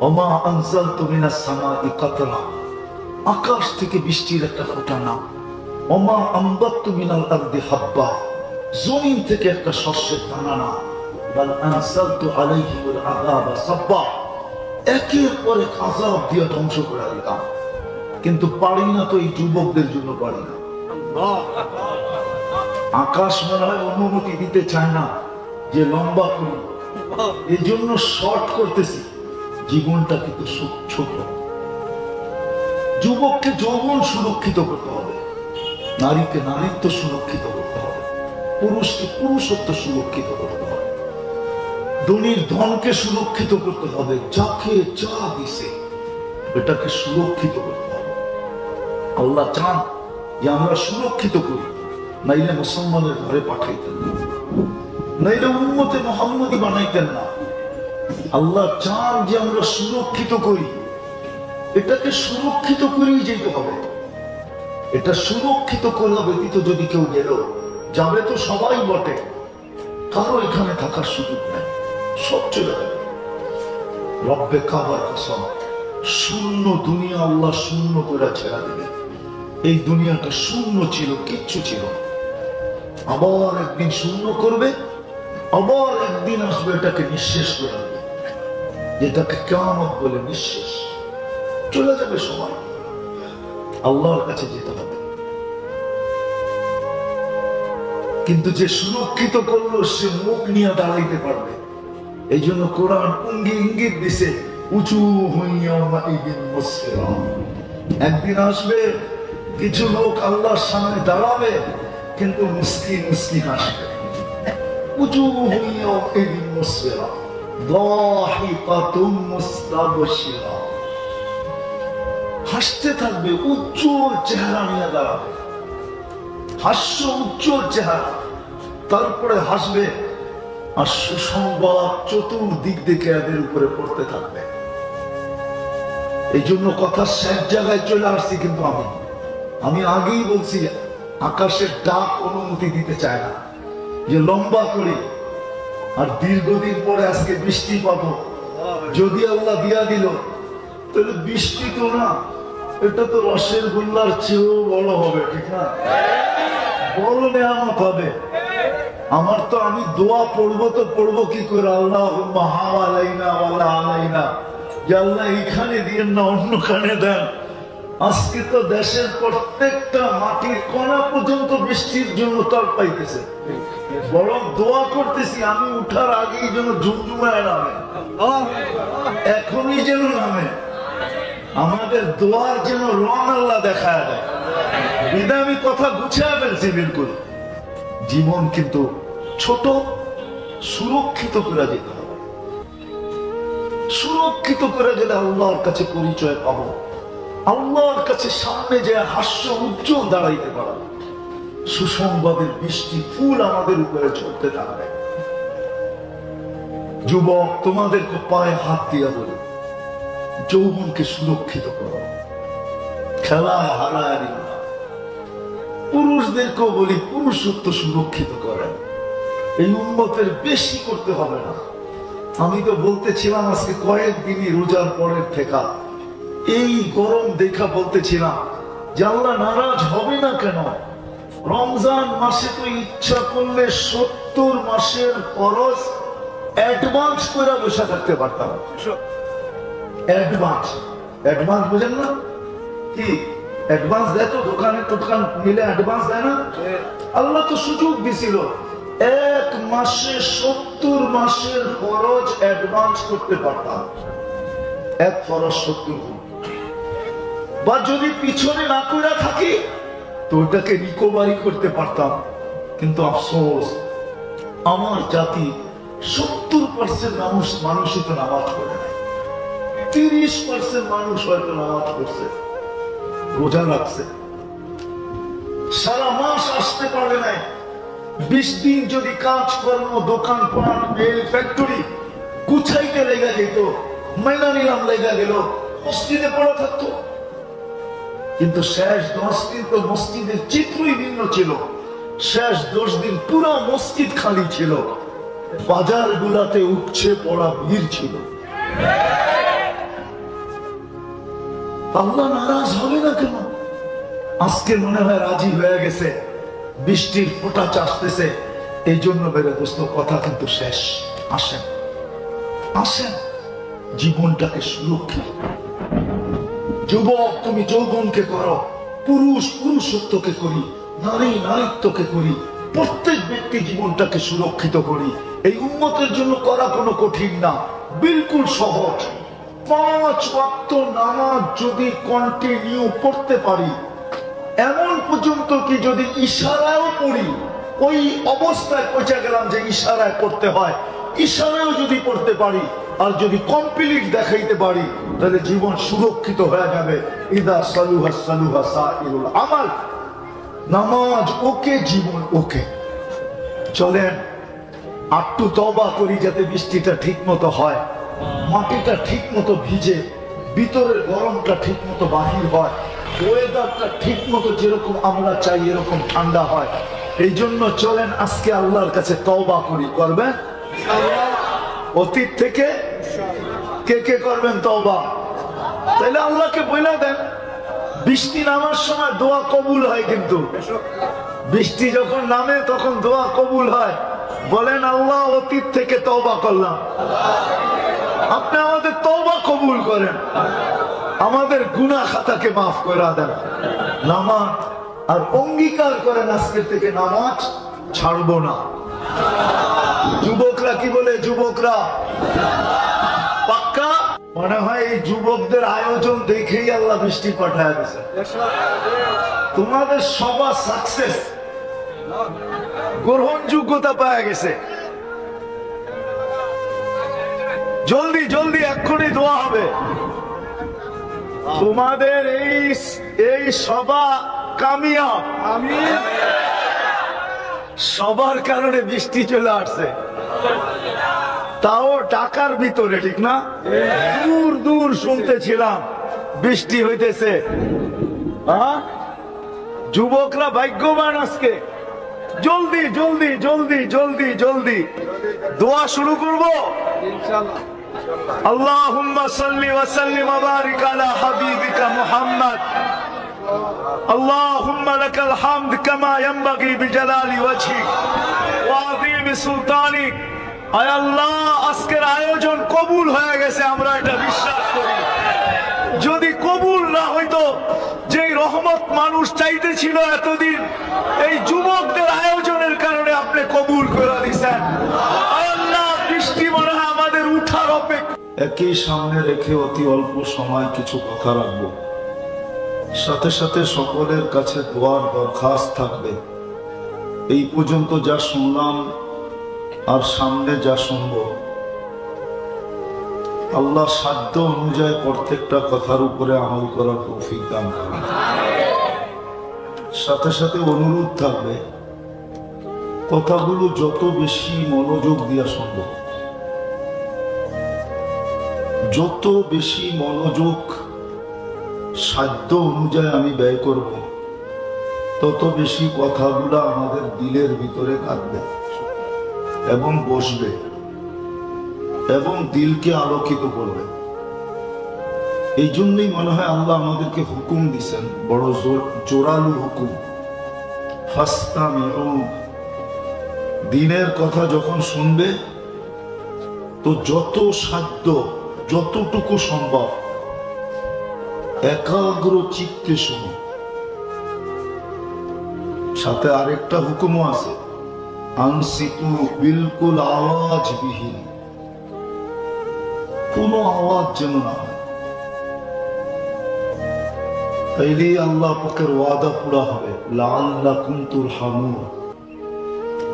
ওমা আনজালতু মিনাস সামাই কাতরা, আকাশ থেকে বৃষ্টির একটা ফোঁটা না, ওমা আম্বাততু মিনাল আরদি হাব্বা, জমিন থেকে একটা শস্যের দানা না, বাল আনজালতু আলাইহিমুল আযাবা সাব্বা, একের পর এক আযাব দিয়ে ধ্বংস করে দিতাম। কিন্তু পারি না তো, এই যুবকদের জন্য পারি না। আকাশ মনে হয় অনুমতি দিতে চায় না যে লম্বা করি, এই জন্য শর্ট করতেছি। জীবনটা কিন্তু ছোট। যুবককে যৌবন সুরক্ষিত করতে হবে, নারীকে নারীত্ব সুরক্ষিত করতে হবে, পুরুষকে পুরুষত্ব সুরক্ষিত করতে হবে, ধনীর ধনকে সুরক্ষিত করতে হবে, যাকে যা দিছে এটাকে সুরক্ষিত করতে হবে। আল্লাহ চান যে আমরা সুরক্ষিত করি, নাইলে মুসলমানের ঘরে পাঠাইতেন না, নাইলে উম্মতে মুহাম্মদী বানাইতেন না। আল্লাহ চান যে আমরা সুরক্ষিত করি, এটাকে সুরক্ষিত করেই যেতে হবে। এটা সুরক্ষিত করা ব্যতীত যদি কেউ গেল, যাবে তো সবাই বটে, কারো এখানে থাকার সুযোগ নেই, সব চলে যাবে। রব্বে কাবার কসম, শূন্য দুনিয়া আল্লাহ শূন্য করে ছেড়া দিবে। এই দুনিয়াটা শূন্য ছিল, কিচ্ছু ছিল না। আবার একদিন শূন্য করবে, আবার একদিন আসবে এটাকে নিঃশেষ করে দেবে, যেটাকে কিয়ামত বলে নিঃশেষ। চলে যাবে সময়, আল্লাহর কাছে যেতে হবে। কিন্তু যে সুরক্ষিত করলো সে মুখ নিয়ে দাঁড়াইতে পারবে। এই জন্য কোরআন ইঙ্গিত দিছে, উঁচু হইয়া একদিন আসবে কিছু লোক আল্লাহর সামনে দাঁড়াবে, কিন্তু মুস্কি মুস্কি হাসবে। উঁচু হইয়া হাসতে থাকবে, উজ্জ্বল চেহারা নিয়ে দাঁড়াবে, হাস্য উজ্জ্বল চেহারা, তারপরে হাসবে। আর সুসংবাদ চতুর্দিক থেকে এদের উপরে পড়তে থাকবে। এই জন্য কথা শেষ জায়গায় চলে আসছি, কিন্তু আমি আগেই বলছি, আকাশের ডাক অনুমতি দিতে চায় না যে লম্বা করি আর দীর্ঘদিন পরে আজকে বৃষ্টি পাবো। যদি আল্লাহ দিয়া দিল তাহলে বৃষ্টি তো না, এটা তো রসের গোল্লার চেয়েও বড় হবে, ঠিক না? বড় নেয়ামত হবে। আমার তো আমি দোয়া পড়বো তো পড়বো কি করে, আল্লাহুম্মা হাওয়ালাইনা ওয়ালা আলাইনা, যে আল্লাহ এইখানে দিয়েন না অন্য কানে দেন। আজকে তো দেশের প্রত্যেকটা মাটির কণা পর্যন্ত বৃষ্টির জন্য তল পাইতেছে। বরং দোয়া করতেছি আমি উঠার আগেই যেন ঝুমঝুমায় নামে, এখনই যেন নামে। আমাদের দোয়ার যেন রং আল্লাহ দেখা দেয়। বিদায় আমি কথা গুছিয়ে ফেলছি বিলকুল। জীবন কিন্তু ছোট, সুরক্ষিত করে যেতে হবে। সুরক্ষিত করে গেলে আল্লাহর কাছে পরিচয় পাবো, আল্লাহর কাছে সামনে যে হাস্য উজ্জ্বল দাঁড়াইতে পারা। সুসংবাদের বৃষ্টি ফুল আমাদের উপরে চলতে থাকবে। যুবক, তোমাদেরকে পায়ে হাত দিয়া বলি, যৌবনকে সুরক্ষিত করো, খেলায় হারায় দিও না। পুরুষদেরকেও বলি, পুরুষত্ব সুরক্ষিত করেন। এই উম্মতের বেশি করতে হবে না। আমি তো বলতেছিলাম আজকে কয়েকদিনই রোজার পরের থেকে, এই গরম দেখা বলতেছিলাম যে আল্লাহ নারাজ হবে না কেন? রমজান মাসে তো ইচ্ছা করলে 70 মাসের ফরজ অ্যাডভান্স করে বসে থাকতে পারতাম। অ্যাডভান্স বুঝেন না কি? অ্যাডভান্স দেয় তো, দোকানে দোকান মিলে অ্যাডভান্স দেয় না? আল্লাহ তো সুযোগ দিছিল, এক মাসে 70 মাসের ফরজ অ্যাডভান্স করতে পারতাম। এক ফরজ 70, বা যদি পিছনে না করে থাকি তো ওটাকে রিকভারি করতে পারতাম। কিন্তু আফসোস, আমার জাতি 70% মানুষই তো নামাজ পড়ে নাই। 30% মানুষ হয়তো নামাজ পড়ছে, রোজা রাখছে, সারা মাস আসতে পারে নাই। 20 দিন যদি কাজকর্ম, দোকান পাট, মেল, ফ্যাক্টরি গুছাইতে লেগে যেত, মাইনা নিলাম লেগে গেল, মসজিদে পড়া থাকতো। কিন্তু শেষ 10 দিন তো মসজিদের চিত্রই ভিন্ন ছিল। শেষ 10 দিন পুরো মসজিদ খালি ছিল, বাজার গুলাতে উঠছে পড়া ভিড় ছিল। আল্লাহ নারাজ হবে না কেন? আজকে মনে হয় রাজি হয়ে গেছে, বৃষ্টির ফোঁটা চাষতেছে। এই জন্য বেড়ে দোস্ত কথা কিন্তু শেষ। আসেন আসেন, জীবনটাকে সুরক্ষিত। যুবক, তুমি যৌবনকে করো, পুরুষ পুরুষত্বকে করি, নারী নারীত্বকে করি, প্রত্যেক ব্যক্তি জীবনটাকে সুরক্ষিত করি। এই উম্মতের জন্য করা কোনো কঠিন না, বিলকুল সহজ। 5 ওয়াক্ত নামাজ যদি কন্টিনিউ পড়তে পারি, এমন পর্যন্ত কি যদি ইশারায়ও পড়ি, ওই অবস্থায় পৌঁছে গেলাম যে ইশারায় পড়তে হয়, ইশারায়ও যদি পড়তে পারি আর যদি কমপ্লিট দেখাইতে পারি, তাহলে জীবন সুরক্ষিত হয়ে যাবে। ইদা সালুহা সালুহা সাইরুল আমাল। নামাজ ওকে, জীবন ওকে। চলেন একটু তওবা করি, যাতে বৃষ্টিটা ঠিক মতো হয়, মাটিটা ঠিক মতো ভিজে, ভিতরের গরমটা ঠিক মতো বাহির হয়, ওয়েদারটা ঠিক মতো যেরকম আমরা চাই এরকম ঠান্ডা হয়। এই জন্য চলেন আজকে আল্লাহর কাছে তওবা করি। করবেন অতীত থেকে? কে কে করবেন তওবা? তাহলে আল্লাহকে বলে দেন, বৃষ্টি নামার সময় দোয়া কবুল হয়, কিন্তু বৃষ্টি যখন নামে তখন দোয়া কবুল হয়। বলেন আল্লাহ অতীত থেকে তওবা করলাম, আপনি আমাদের তওবা কবুল করেন, আমাদের গুনাহ খাতাকে মাফ করে দেন। নামাজ আর অঙ্গীকার করেন আজকে থেকে নামাজ ছাড়বো না। যুবকরা কি বলে? যুবকরা পাক্কা? মনে হয় এই যুবকদের আয়োজন দেখেই আল্লাহ বৃষ্টি পাঠায় দিয়েছে। তোমাদের সবার সাকসেস, গ্রহণযোগ্যতা পাওয়া গেছে। জলদি জলদি এক্ষুনি দোয়া হবে। তোমাদের এই সভা কামিয়াব, সবার কারণে বৃষ্টি চলে আসছে, তাও ঢাকার ভিতরে, ঠিক না? দূর দূর শুনতেছিলাম বৃষ্টি হইতেছে। যুবকরা ভাগ্যবান আজকে। জলদি জলদি জলদি জলদি জলদি দোয়া শুরু করবো। আল্লাহুম্মা সাল্লি ওয়া সাল্লিম ওয়া বারিক আলা হাবিবিকা মুহাম্মদ। আল্লাহুম্মা লাকাল হামদ কামা ইয়ানবাগি বিজালালি ওয়াজহিক ওয়া আযীমি সুলতানিক। আয় আল্লাহ, আজকের আয়োজন কবুল হয়ে গেছে, আমরা এটা বিশ্বাস করি। যদি কবুল না হইতো, যে রহমত মানুষ চাইতেছিল এতদিন, এই যুবকদের আয়োজনের কারণে আপনি কবুল করে দিয়েছেন। আয় আল্লাহ, বৃষ্টি মনে হয় আমাদের উঠার অপেক্ষা। একই সামনে রেখে অতি অল্প সময় কিছু কথা রাখবো, সাথে সাথে সকলের কাছে দোয়ার দরখাস্ত থাকবে। এই পর্যন্ত যা শুনলাম আর সামনে যা শুনবো, আল্লাহ সাধ্য অনুযায়ী প্রত্যেকটা কথার উপরে আমল করার তৌফিক দান করেন। সাথে সাথে অনুরোধ থাকবে, কথাগুলো যত বেশি মনোযোগ দিয়া শুনব, যত বেশি মনোযোগ সাধ্য অনুযায়ী আমি ব্যয় করব, তত বেশি কথাগুলো আমাদের দিলের ভিতরে কাটবে এবং বসবে এবং দিলকে আলোকিত করবে। এই জন্যই মনে হয় আল্লাহ আমাদেরকে হুকুম দিচ্ছেন, বড় জোরালো হুকুম, ফাস্তামিউ। দিনের কথা যখন শুনবে তো যত সাধ্য, যতটুকু সম্ভব একাগ্র চিত্তে শুনো। সাথে আরেকটা হুকুমও আছে, আনসিতু, বিলকুল আওয়াজ বিহীন, কোনো আওয়াজ যেন না হয়। তাইলেই আল্লাহ পাকের ওয়াদা পুরা হবে, লাআল্লাকুম তুরহামুন।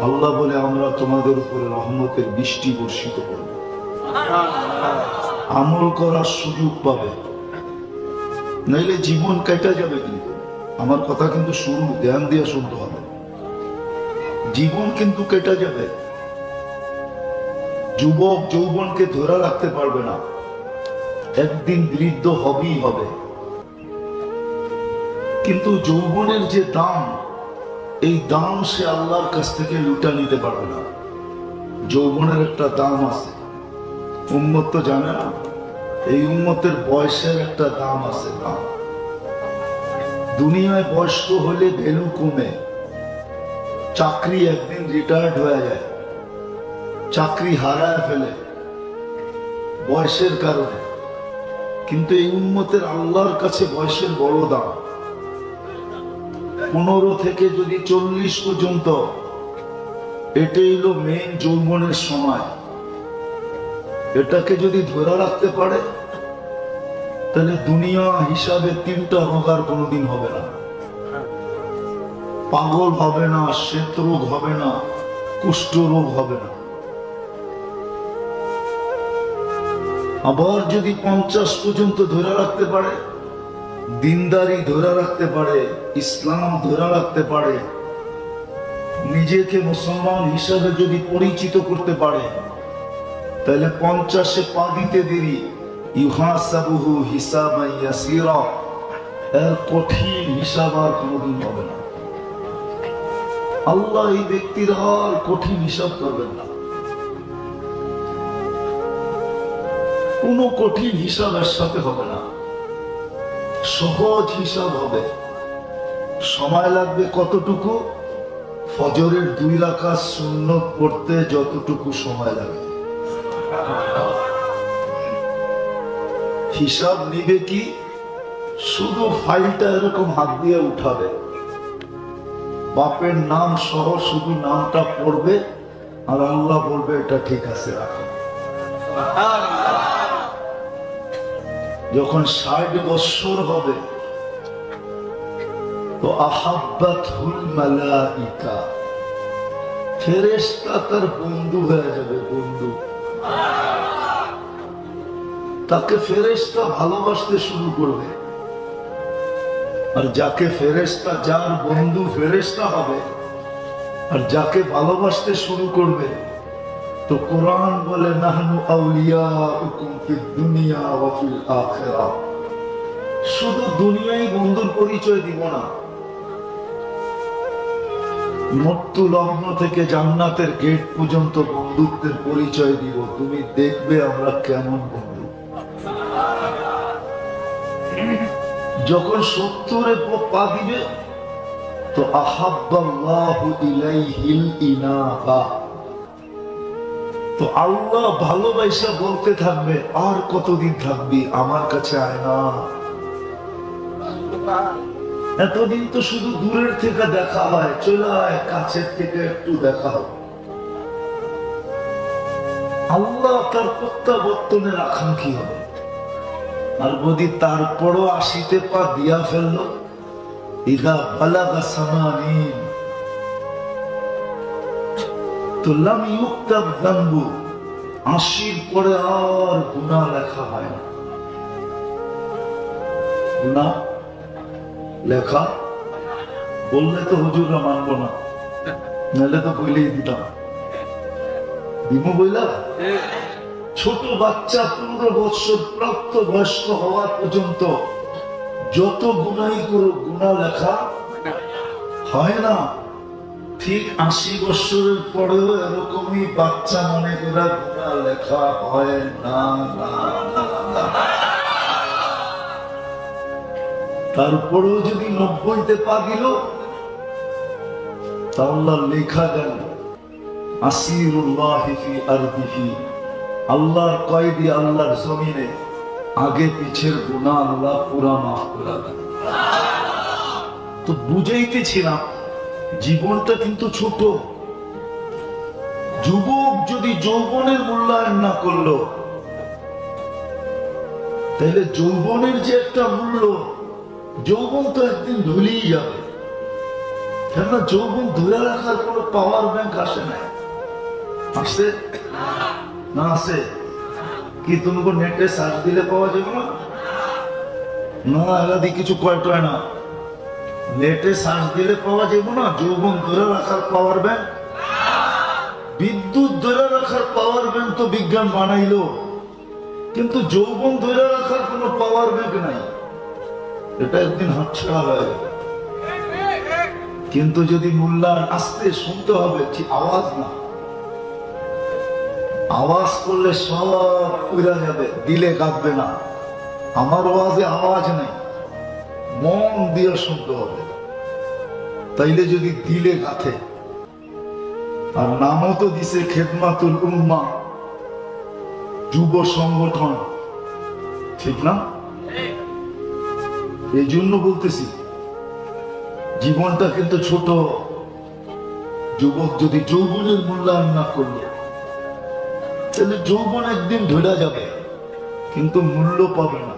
আল্লাহ বলে আমরা তোমাদের উপরে রহমতের বৃষ্টি বর্ষিত করব, আমল করার সুযোগ পাবে, নাইলে জীবন কেটে যাবে। কিন্তু আমার কথা কিন্তু শুরু ধ্যান দিয়ে শুনতে হবে, জীবন কিন্তু কেটে যাবে। যুবক যৌবনকে ধরে রাখতে পারবে না, একদিন বৃদ্ধ হবেই হবে। কিন্তু যৌবনের যে দাম, এই দাম সে আল্লাহর কাছ থেকে লুটা নিতে পারবে না। যৌবনের একটা দাম আছে, উম্মত তো জানে না। এই উম্মতের বয়সের একটা দাম আছে, দাম। দুনিয়ায় বয়স্ক হলে ভ্যালু কমে, চাকরি একদিন রিটায়ার্ড হয়ে যায়, চাকরি হারায় ফেলে বয়সের কারণে। কিন্তু এই উম্মতের আল্লাহর কাছে বয়সের বড় দাম। 15 থেকে যদি 40 পর্যন্ত, এটাই হলো মেন যৌবনের সময়। এটাকে যদি ধরে রাখতে পারে, তাহলে দুনিয়া হিসাবে 3টা রোগ আর কোনোদিন হবে না। পাগল হবে না, শ্বেত রোগ হবে না, কুষ্ঠ রোগ হবে না। আবার যদি 50 পর্যন্ত ধরে রাখতে পারে, দিনদারি ধরে রাখতে পারে, ইসলাম ধরে রাখতে পারে, নিজেকে মুসলমান হিসাবে যদি পরিচিত করতে পারে, তাহলে 50-এ পা দিতে দেরি, ইউহাসাবুহু হিসাবান ইয়াসীরা, এর কঠিন হিসাব আর কোনোদিন হবে না। আল্লাহ এই ব্যক্তির আর কঠিন হিসাব করবেন না, কোনো কঠিন হিসাব এর সাথে হবে না, সহজ হিসাব হবে। সময় লাগবে কতটুকু? ফজরের 2 রাকাত সুন্নত পড়তে যতটুকু সময় লাগে। হিসাব নিবে কি? শুধু ফাইলটা এরকম হাত দিয়ে উঠাবে, বাপের নাম সহ শুধু নামটা পড়বে, আর আল্লাহ বলবে এটা ঠিক আছে, রাখো। যখন 60 বছর হবে তো আহাব্বাতুল মালাইকা, ফেরেশতা তার বন্ধু হয়ে যাবে, বন্ধু। তাকে ফেরেশতা ভালোবাসতে শুরু করবে, আর যাকে ফেরেশতা, যার বন্ধু ফেরেশতা হবে, আর যাকে ভালোবাসতে শুরু করবে, তো কোরআন বলে নাহনু আউলিয়াউকুম ফিদ দুনিয়া ওয়া ফিল আখিরাহ। শুধু দুনিয়ায় বন্ধুর পরিচয় দিব না, মৃত্যু লগ্ন থেকে জান্নাতের গেট পর্যন্ত বন্ধুত্বের পরিচয় দিব। তুমি দেখবে আমরা কেমন বন্ধু। যখন 70-এ পা দিবে তো আহাব্বাল্লাহু ইলাইহিল ইনাবা, তো আল্লাহ ভালোবাসা বলতে থাকবে, আর কতদিন থাকবি আমার কাছে, আয় না। এতদিন তো শুধু দূরের থেকে দেখা হয়, চলে আয় কাছের থেকে একটু দেখা হয়। আল্লাহ তার প্রত্যাবর্তনের আকাঙ্ক্ষী হবে। আর যদি তারপরও 80-তে পা দিয়া ফেললো, ইদা বালাগা সামানিন তো লাম ইউক্তাব যানবু, 80-র পরে আর গুনাহ লেখা হয় না। গুনাহ লেখা বললে তো হুজুররা মানবো না, নাহলে তো বইলেই দিতাম। দিমু বইলা? ছোট বাচ্চা 15 বছর প্রাপ্ত বয়স্ক হওয়া পর্যন্ত যত গুনাই করো, গুনাহ লেখা হয় না। ঠিক 80 বছরের পরেও এরকমই বাচ্চা মনে করে গুনাহ লেখা হয় না। তারপরেও যদি 90-তে পা দিল, তাহলে লেখা গেল আসিরুল্লাহি ফি আরদিহি, আল্লাহর কয়েদি আল্লাহর জমিনে, আগে পিছের গুনাহ আল্লাহ পুরা মাফ করে দেন। তো বুঝাইতেছিলাম জীবনটা কিন্তু ছোট। যুবক যদি যৌবনের মূল্যায়ন না করলো, তাহলে যৌবনের যে একটা মূল্য, যৌবন তো একদিন ভুলেই যাবে। কেননা যৌবন ধরে রাখার কোনো পাওয়ার ব্যাংক আসে না। আসে না? আসে কি? তুমি নেটে সার্চ দিলে পাওয়া যাবে না? না, এলাদি কিছু কয়টয় না, নেটে সার্চ দিলে পাওয়া যাবে না। যৌবন ধরে রাখার পাওয়ার ব্যাংক, বিদ্যুৎ ধরে রাখার পাওয়ার ব্যাংক তো বিজ্ঞান বানাইলো, কিন্তু যৌবন ধরে রাখার কোনো পাওয়ার ব্যাংক নাই। এটা একদিন হাতছাড়া হয়ে যাবে। কিন্তু যদি মূল্যায়ন আসতে শুনতে হবে, ঠিক আওয়াজ না, আওয়াজ করলে সব উড়ে যাবে, দিলে কাঁপবে না। আমার আওয়াজে আওয়াজ নেই, মন দিয়ে শুনতে হবে। তাইলে যদি দিলে গাথে। আর নামও তো দিছে খেদমাতুল উম্মাহ, যুব সংগঠন, ঠিক না? এই জন্য বলতেছি জীবনটা কিন্তু ছোট। যুবক যদি যৌবনের মূল্যায়ন না করলো, তাহলে যৌবন একদিন ধরে যাবে, কিন্তু মূল্য পাবে না।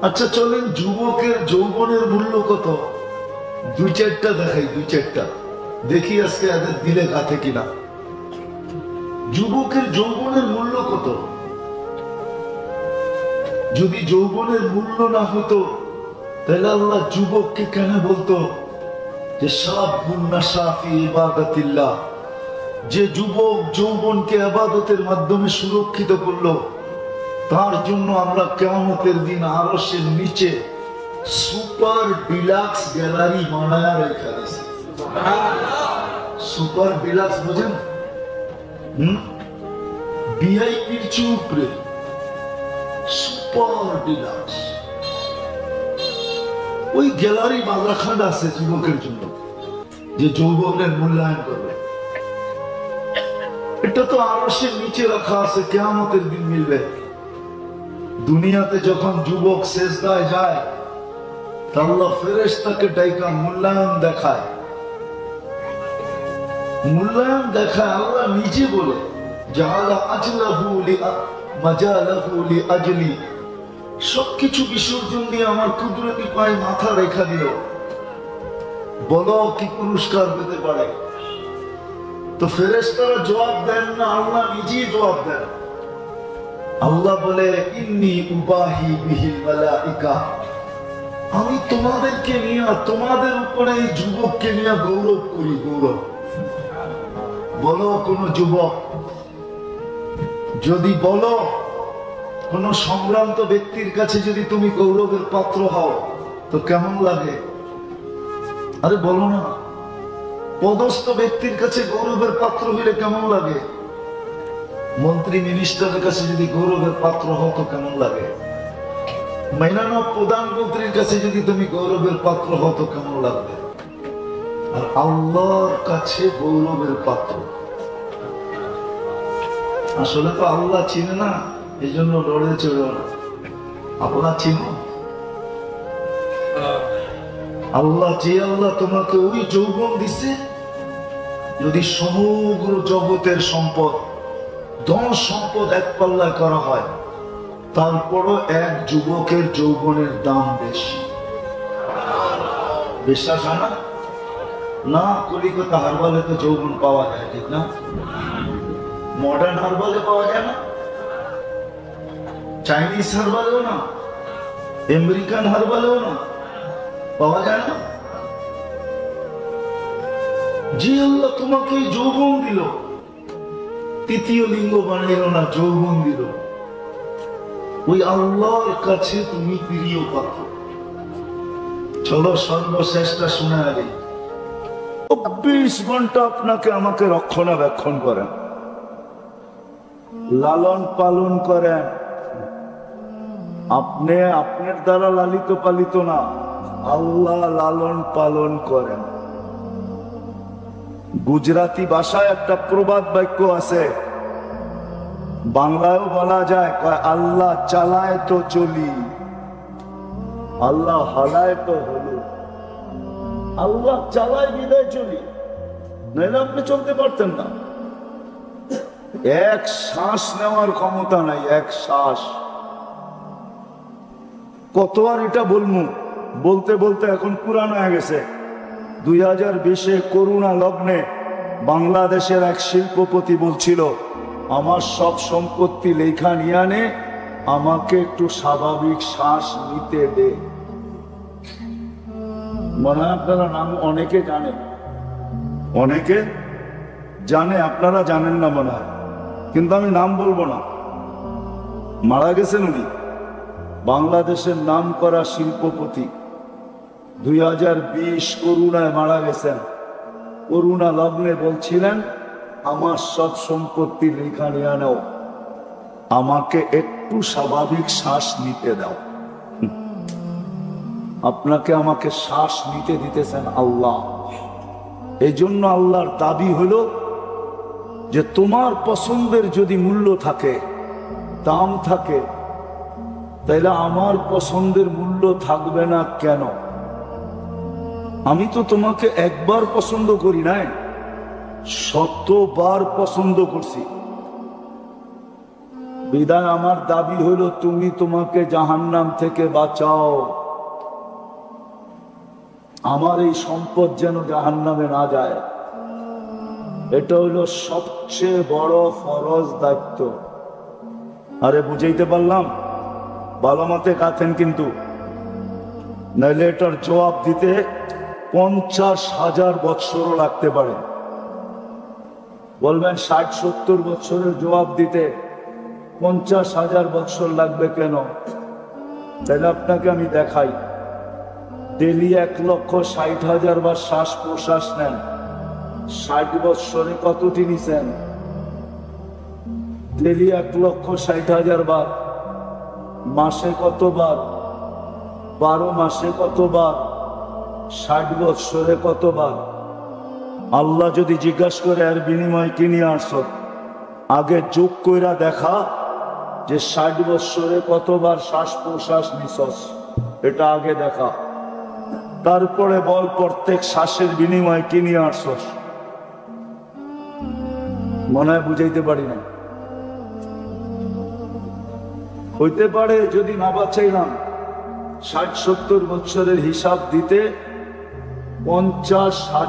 আচ্ছা চলেন, যুবকের যৌবনের মূল্য কত? 2-4টা দেখাই, 2-4টা দেখি আজকে এদের দিলে গাথে কিনা। যুবকের যৌবনের মূল্য কত? যদি যৌবনের মূল্য না হতো, তাহলে আল্লাহ যুবককে কেন বলতো যে শাবুন নাশা ফি ইবাদাতিল্লাহ? যে যুবক যৌবনকে ইবাদতের মাধ্যমে সুরক্ষিত করলো, তার জন্য আমরা কিয়ামতের দিন আরশের নিচে সুপার ডিলাক্স গ্যালারি বানায়া রেখে দিয়েছি। সুপার ডিলাক্স বুঝেন? ভিআইপির চেয়ে উপরে সুপার ডিলাক্স। ওই গ্যালারি বাজারখানা আছে যুবকের জন্য, যে যৌবনের মূল্যায়ন করবে। এটা তো আরশের নিচে রাখা আছে, কিয়ামতের দিন মিলবে। দুনিয়াতে যখন যুবক সেজদায় যায়, আল্লাহ ফেরেশতাকে ডাইকা মূল্যায়ন দেখায়। মূল্যায়ন দেখায় আল্লাহ নিজে বলে, জাআলা আজলাহু মাজালাহু লিআজলি, সবকিছু বিসর্জন দিয়ে আমার কুদরতি পায়ে মাথা রেখা দিল, বলো কি পুরস্কার পেতে পারে? তো ফেরেশতারা জবাব দেন না, আল্লাহ নিজেই জবাব দেন। আল্লাহ বলে, ইন্নী উবাহি বিহিল মালাইকা, আমি তোমাদেরকে নিয়ে, তোমাদের উপরে এই যুবককে নিয়ে গৌরব করি। গৌরব বলো, কোন যুবক যদি বলো, কোন সম্ভ্রান্ত ব্যক্তির কাছে যদি তুমি গৌরবের পাত্র হও তো কেমন লাগে? আরে বলো না, পদস্থ ব্যক্তির কাছে গৌরবের পাত্র হইলে কেমন লাগে? মন্ত্রী মিনিস্টারের কাছে যদি গৌরবের পাত্র হও তো কেমন লাগে? মাননীয় প্রধানমন্ত্রীর কাছে যদি তুমি গৌরবের পাত্র হও তো কেমন লাগবে? আর আল্লাহর কাছে গৌরবের পাত্র। আসলে তো আল্লাহ চিনে না, এই জন্য লড়ে চড়ে না। আপনার চিনো? আল্লাহ, যে আল্লাহ তোমাকে ওই যৌবন দিছে, যদি সমগ্র জগতের সম্পদ, ধন সম্পদ এক পাল্লায় করা হয়, তারপরও এক যুবকের যৌবনের দাম বেশি। বিশ্বাস হয় না? না, কলিকাতা হারবালে তো যৌবন পাওয়া যায়, ঠিক না? মডার্ন হারবালে পাওয়া যায় না, চাইনিজ হারবালেও না, আমেরিকান হারবালেও না, পাওয়া যায় না। যে আল্লাহ তোমাকে যৌবন দিল, তৃতীয় লিঙ্গ বানাইল না, যৌবন দিল, ওই আল্লাহর কাছে তুমি প্রিয় পাত্র। চলো সর্বশ্রেষ্ঠ শুনে আগে 24 ঘন্টা আপনাকে আমাকে রক্ষণাবেক্ষণ করেন, লালন পালন করেন। আপনি আপনার দ্বারা লালিত পালিত না, আল্লাহ লালন পালন করেন। গুজরাটি ভাষায় একটা প্রবাদ বাক্য আছে, বাংলায়ও বলা যায়, আল্লাহ চালায় তো চলি, আল্লাহ হালায় তো হলো। আল্লাহ চালায় বিদায় চলি, নইলে আপনি চলতে পারতেন না। এক শ্বাস নেওয়ার ক্ষমতা নাই, এক শ্বাস। কত আর এটা বলবো, বলতে বলতে এখন পুরানো হয়ে গেছে। 2020-এ করোনা লগ্নে বাংলাদেশের এক শিল্পপতি বলছিল, আমার সব সম্পত্তি লেখা নিয়ে আনে, আমাকে একটু স্বাভাবিক শ্বাস নিতে দে। মনে হয় আপনারা নাম অনেকে জানে, অনেকে জানে, আপনারা জানেন না মনে হয়, কিন্তু আমি নাম বলবো না। মারা গেছেন উনি, বাংলাদেশের নাম করা শিল্পপতি। 2020 করোনায় মারা গেছেন। করোনা লগ্নে বলছিলেন, আমার সব সম্পত্তি লেখা নিয়ে নাও, আমাকে একটু স্বাভাবিক শ্বাস নিতে দাও। আপনাকে আমাকে শ্বাস নিতে দিতেছেন আল্লাহ। এই জন্য আল্লাহর দাবি হলো যে তোমার পছন্দের যদি মূল্য থাকে, দাম থাকে, তাইলে আমার পছন্দের মূল্য থাকবে না কেন? আমি তো তোমাকে একবার পছন্দ করি নাই, শতবার পছন্দ করছি। বিধায় আমার দাবি হলো তুমি তোমাকে জাহান্নাম থেকে বাঁচাও। আমার এই সম্পদ যেন জাহান্নামে না যায়, এটা হলো সবচেয়ে বড় ফরজ দায়িত্ব। আরে বুঝাইতে পারলাম? ভালো মতে কাঁথেন কিন্তু, নাইলে এটার জবাব দিতে 50,000 বৎসরও লাগতে পারে। বলবেন 60-70 বৎসরের জবাব দিতে 50,000 বৎসর লাগবে কেন? তাহলে আপনাকে আমি দেখাই। ডেলি 1,60,000 বার শ্বাস প্রশ্বাস নেন, 60 বৎসরে কতটি নিছেন? ডেলি 1,60,000 বার। মাসে কতবার? 12 মাসে কতবার? 60 বৎসরে কতবার? আল্লাহ যদি জিজ্ঞাসা করে এর বিনিময় কি নিয়ে আসছ, আগে যোগ কইরা দেখা যে 60 বৎসরে কতবার শ্বাস প্রশ্বাস নিছস, এটা আগে দেখা। তারপরে বল প্রত্যেক শ্বাসের বিনিময় কি নিয়ে আসছস। মনে হয় বুঝাইতে পারি না। হইতে পারে যদি না বাঁচাইলাম 60-70 বৎসরের হিসাব দিতে 50,000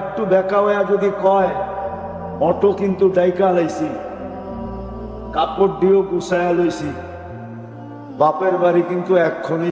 একটু দেখা হয়ে যদি কয় অটো কিন্তু ডাইকা লাইছি, কাপড় দিয়েও গুছায়া লইছি, বাপের বাড়ি কিন্তু এক্ষুনি